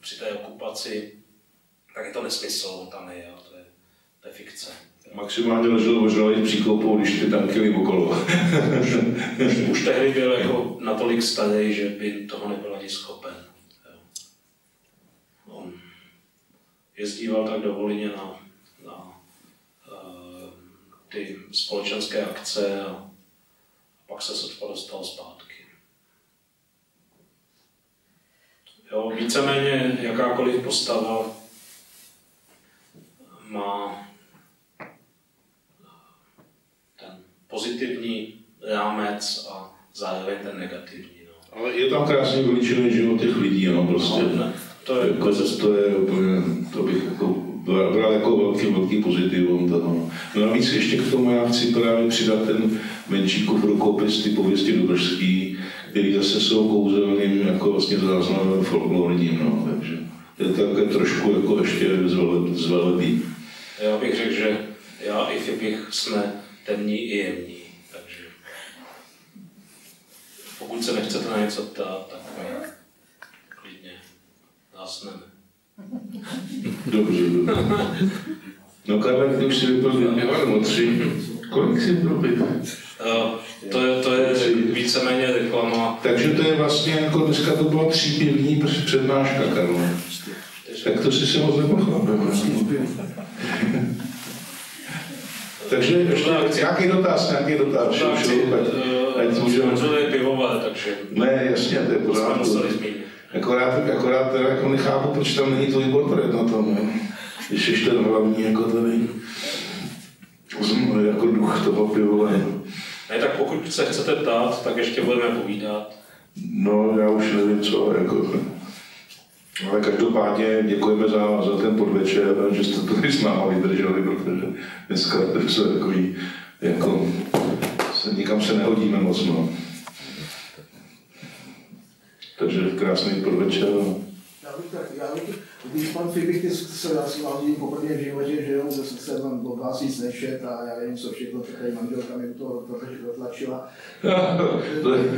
C: při té okupaci, tak je to nesmysl, on tam je, to je fikce.
B: Maximálně ležel ožralý příkopou, když ty tanky jeli okolo.
C: Už tehdy byl jako natolik starý, že by toho nebyl ani schopen. On jezdíval tak do Volyně na ty společenské akce a pak se sotva dostal zpátky. Jo, víceméně jakákoliv postava má ten pozitivní rámec a zároveň ten negativní. No.
B: Ale je tam krásně vylíčený život těch lidí, no, prostě. No, to bych jako bral jako velký pozitivum. No navíc ještě k tomu já chci právě přidat ten Menšíkův rukopis, ty pověsti dobržský, který zase jsou kouzelným jako vlastně záznamem folklorním, no, takže je to také trošku jako ještě zvelebí.
C: Já bych řekl, že já i Fibich jsme temní i jemní, takže pokud se nechcete na něco ptát, tak my klidně zásneme.
B: Dobře. No Karle, ty už si vypil 2 nebo 3. Kolik si vypil?
C: To je víceméně reklama.
B: Takže to je vlastně jako dneska to byla 3 pivní přednáška, Karle. Tak to si se moc nepochopil. Takže ještě nějaký dotaz.
C: To je pivové, takže...
B: Ne, jasně, to je pořád. Akorát teda jako nechápu, proč tam není tvůj portrét na tom, ne? Když ještě ten hlavní jako tady jako duch toho pivové.
C: Ne, tak pokud se chcete ptát, tak ještě budeme povídat.
B: No, já už nevím co, jako... Ale každopádně děkujeme za ten podvečer, že jste to s náma vydrželi, protože dneska to jsou takový jako nikam se nehodíme moc, no. Takže krásný podvečer.
E: Když pan Fibich se vás vidím poprvé v životě, že jo, zase jsem od vás víc nešet a já nevím, co všechno, to tady manželka mi to dotlačila.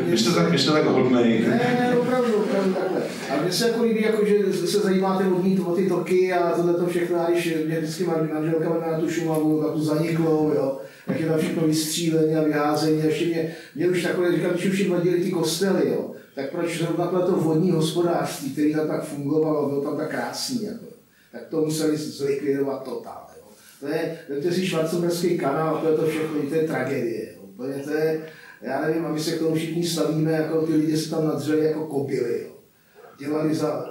B: Vy jste tak hodnej.
E: Ne, opravdu takhle. A mně se jako líbí, jako, že se zajímáte o ty toky a tohle všechno, a když mě vždycky manželka máme na tu Šumavu, na tu zaniklou, jo, jak je tam všechno vystřílené a vyházení, a ještě mě už takhle říkám, když už jim vadili ty kostely, jo, tak proč zrovna to vodní hospodářství, který tam tak fungovalo, bylo tam tak krásný, jako, tak to museli zlikvidovat totál. Jo. To je si Schwarzenberský kanál, to je to všechno, to je tragédie. Jo. To je, já nevím, a my se k tomu všichni stavíme, jako ty lidi se tam nadřeli jako kobily. Jo. Dělali za,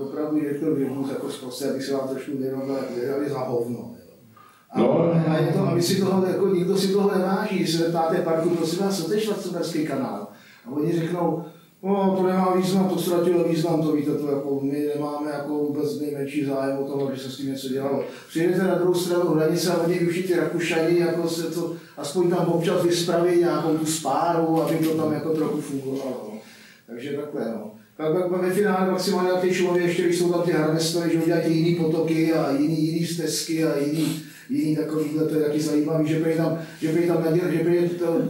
E: opravdu, že to vědnu, jako zprostě, abych se vám trošku věnoval, dělali za hovno. A my si toho, jako, nikdo si toho neváží, když se zeptáte parku, prosím vás, co to je Schwarzenberský kanál? A oni řeknou, no, to nemá význam, to ztratilo význam, to víte, to jako my nemáme jako vůbec nejmenší zájem o tom, aby se s tím něco dělalo. Přijdete na druhou stranu hranice a oni využijí ty Rakušani, jako se to, aspoň tam občas vyspraví nějakou tu spáru, aby to tam jako trochu fungovalo. No. Takže takhle, no. Tak ve finále maximálně na té Šumavě ještě, když jsou tam ty harvestory, že udělají ty jiný potoky a jiný stezky a jiný takovýhle, to je taky zajímavý, že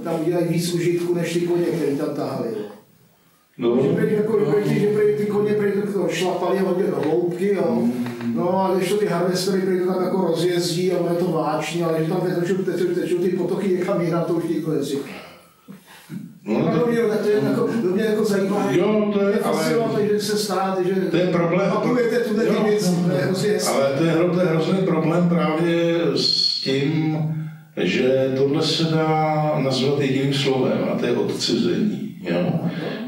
E: tam udělají víc užitku než ty koně, který tam tahali. No. Že ty koně šlapali hodně do hloubky, jo. No a když to ty harvestory to tam jako rozjezdí a ono je to váčný, ale že tam tečou ty potoky někam jinam, to už nikdo neříká. No, to mě jako zajímá,
B: jo, to je
E: fascinované, že se staráte, že
B: to je problém,
E: mapujete tuhle ty věci, to je hrozně hezké.
B: Ale to je hrozný problém právě s tím, že tohle se dá nazvat jediným slovem, a to je odcizení. Jo?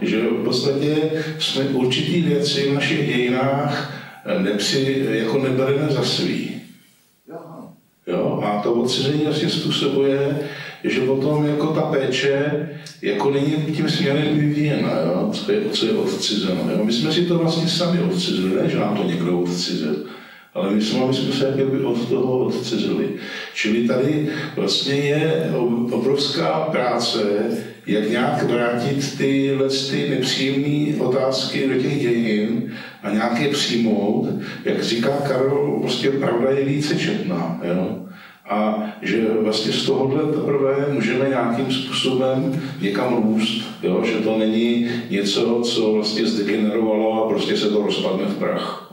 B: Že v podstatě jsme určitý věci v našich dějinách jako nebereme za svý. Jo? A to odcizení vlastně způsobuje, že potom jako ta péče jako není tím směrem vyvíjena, jo? Co je odcizeno. Jo? My jsme si to vlastně sami odcizili, ne že nám to někdo odcizil, ale my jsme se jakoby od toho odcizili. Čili tady vlastně je obrovská práce, jak nějak vrátit ty nepříjemné otázky do těch dějin a nějak je přijmout. Jak říká Karol, prostě pravda je více četná. Jo? A že vlastně z tohohle teprve můžeme nějakým způsobem někam růst. Jo? Že to není něco, co vlastně zdegenerovalo a prostě se to rozpadne v prach.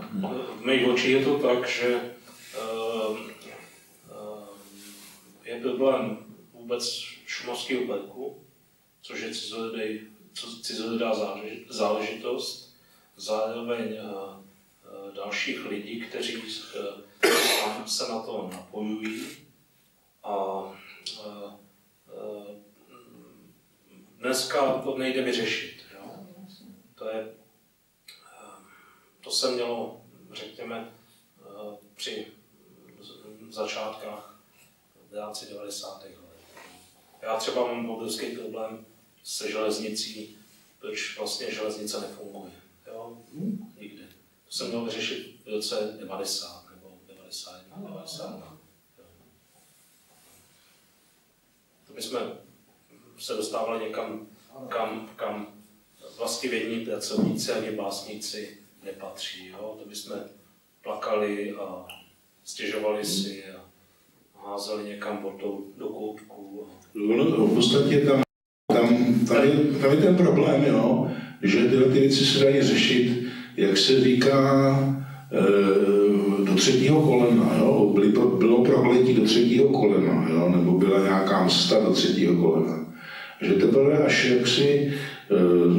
C: V mých očích je to tak, že je problém vůbec šumavského parku, což je cizolidá záležitost, zároveň dalších lidí, kteří se na to napojují a dneska to nejde vyřešit. Jo? To se mělo, řekněme, při začátkách v rámci 90. let. Já třeba mám obrovský problém se železnicí, proč vlastně železnice nefunguje. Jo? Nikdy. To se mělo vyřešit v roce 90 nebo 91, 92. To my jsme se dostávali někam, kam vlastivědní pracovníci ani básníci nepatří. Jo? To bychom plakali a stěžovali si a házeli někam vodou do koutku.
B: V podstatě tam je ten problém, jo? Že tyhle ty věci se dají řešit, jak se říká, do třetího kolena. Jo? Bylo prokletí do třetího kolena, jo? Nebo byla nějaká msta do třetího kolena. Že teprve až jaksi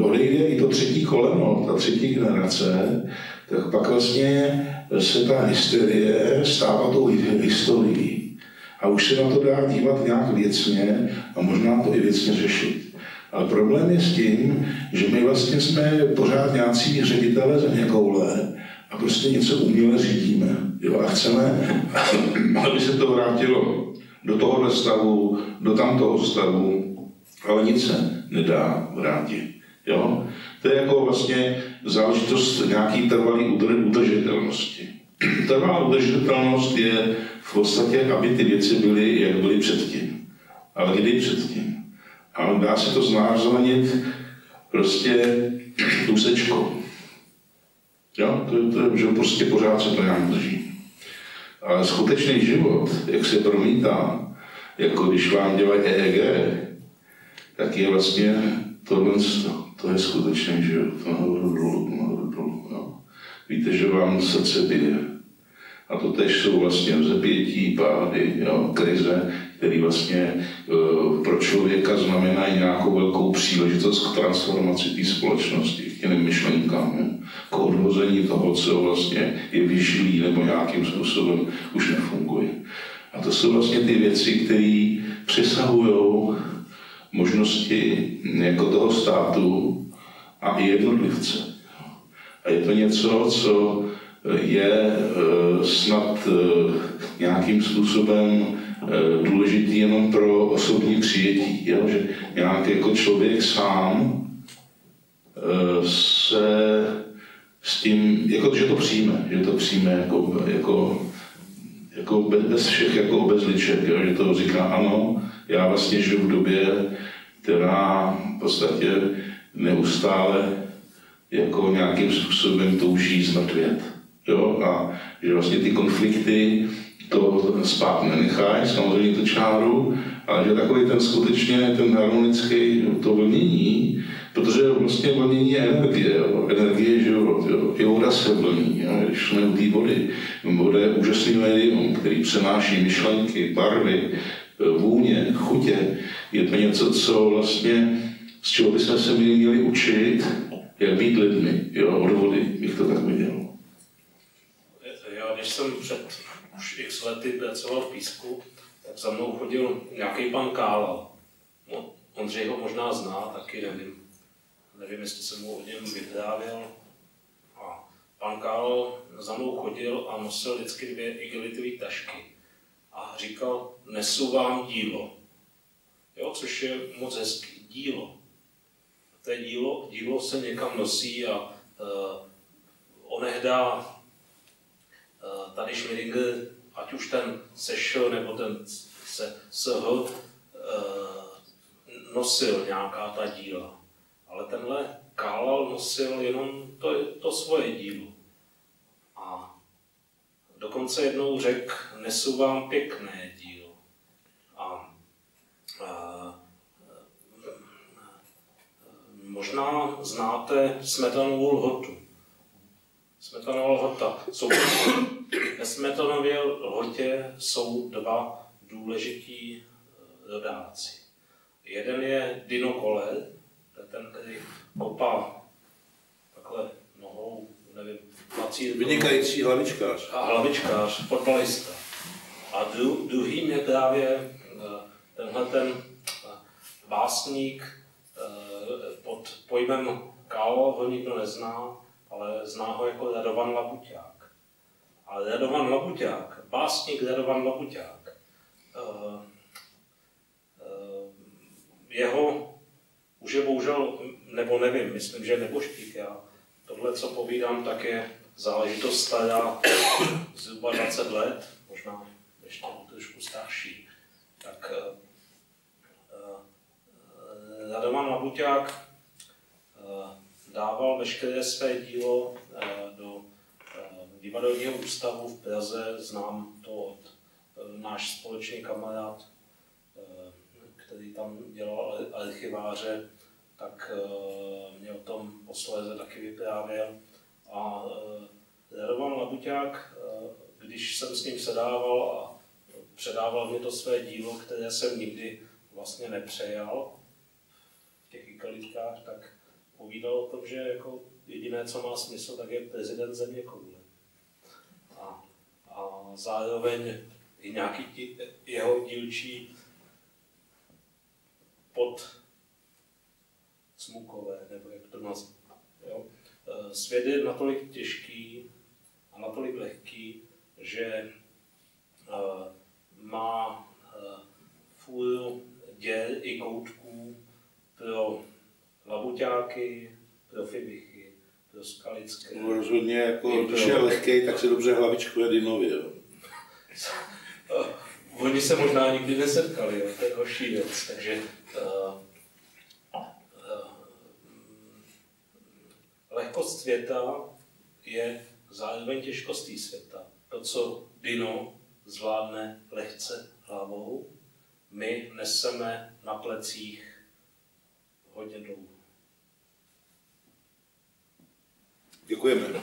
B: odejde i to třetí koleno, ta třetí generace, tak pak vlastně se ta hysterie stává tou historií. A už se na to dá dívat nějak věcně a možná to i věcně řešit. Ale problém je s tím, že my vlastně jsme pořád nějací ředitelé zeměkoule a prostě něco uměle řídíme. Jo? A chceme, aby se to vrátilo do tohohle stavu, do tamtoho stavu, ale nic se nedá vrátit. Jo? To je jako vlastně záležitost nějaký trvalý udržitelnosti. Trvalá udržitelnost je v podstatě, aby ty věci byly, jak byly předtím. Ale kdy předtím? A dá se to znázornit prostě úsečkou. Jo, to že prostě pořád se to nějak drží. Ale skutečný život, jak se promítá, jako když vám dělají EEG, tak je vlastně tohle, to je skutečný život. Nahoru dolů. No. Víte, že vám srdce bije. A to tež jsou vlastně vzepětí, pády, jo, krize, které vlastně pro člověka znamenají nějakou velkou příležitost k transformaci té společnosti, k těm myšlenkám, k odhození toho, co vlastně je vyžilý nebo nějakým způsobem už nefunguje. A to jsou vlastně ty věci, které přesahují možnosti jako toho státu a i jednotlivce. A je to něco, co je snad nějakým způsobem důležitý jenom pro osobní přijetí, jo? Že nějak jako člověk sám se s tím, jako, že to přijme jako bez všech jako obezliček, jo? Že to říká ano, já vlastně žiju v době, která v podstatě neustále jako nějakým způsobem touží zmrtvět. Jo? A že vlastně ty konflikty to spát nenechají, samozřejmě tu čáru, ale že takový ten skutečně ten harmonický to vlnění, protože vlastně vlnění je energie, jo? Energie je život, jo? I voda se vlní, jo? Když jsme u té vody. Voda je úžasný médium, který přenáší myšlenky, barvy, vůně, chutě. Je to něco, co vlastně, z čeho bychom se měli učit, jak být lidmi, jo? Od vody, bych to tak viděl.
C: Já když jsem před už x lety pracoval v Písku, tak za mnou chodil nějaký pan Kála. No, Ondřej ho možná zná, taky nevím. Nevím, jestli jsem mu o něm vyprávěl. A pan Kála za mnou chodil a nosil vždycky 2 igelitové tašky. A říkal, nesu vám dílo. Jo, což je moc hezký. Dílo. To je dílo se někam nosí a onehdá tady Schmidinger, ať už ten sešel nebo ten SH, nosil nějaká ta díla. Ale tenhle Kálal nosil jenom to svoje dílo. A dokonce jednou řekl, nesu vám pěkné dílo. A možná znáte Smetanovu lhotu. Smetanova lhota. Ve Smetanově lhotě jsou 2 důležití rodáci. Jeden je Dino Koller, to je ten, který kopá takhle nohou, nevím,
B: vynikající hlavičkář.
C: A hlavičkář, fotbalista. A druhým je právě tenhle ten básník pod pojmem Kálo, ho nikdo nezná, ale zná ho jako Radovan Labuťák. A Radovan Labuťák, básník Radovan Labuťák, jeho už je bohužel, nebo nevím, myslím, že neboštík. Já tohle, co povídám, tak je záležitost stará zhruba 20 let, možná ještě trošku starší. Tak Radovan Labuťák dával veškeré své dílo do divadelního ústavu v Praze. Znám to od náš společný kamarád, který tam dělal archiváře, tak mě o tom posléze taky vyprávěl. A Radovan Labuťák, když jsem s ním sedával a předával mě to své dílo, které jsem nikdy vlastně nepřejal v těch igelitkách, tak povídal o tom, že jako jediné, co má smysl, tak je prezident zeměkoule. A zároveň i nějaký jeho dílčí podsmukové, nebo jak to nazvat. Svět je natolik těžký a natolik lehký, že má fůru děl i koutků pro Labuťáky, pro Fibichy, pro Skalické.
B: No rozhodně, jako když je lehkej, tak se dobře hlavičkuje Dinovi.
C: Oni se možná nikdy nesetkali, jo? To je další věc. Takže lehkost světa je zároveň těžkostí světa. To, co Dino zvládne lehce hlavou, my neseme na plecích hodně dlouho.
B: Děkujeme.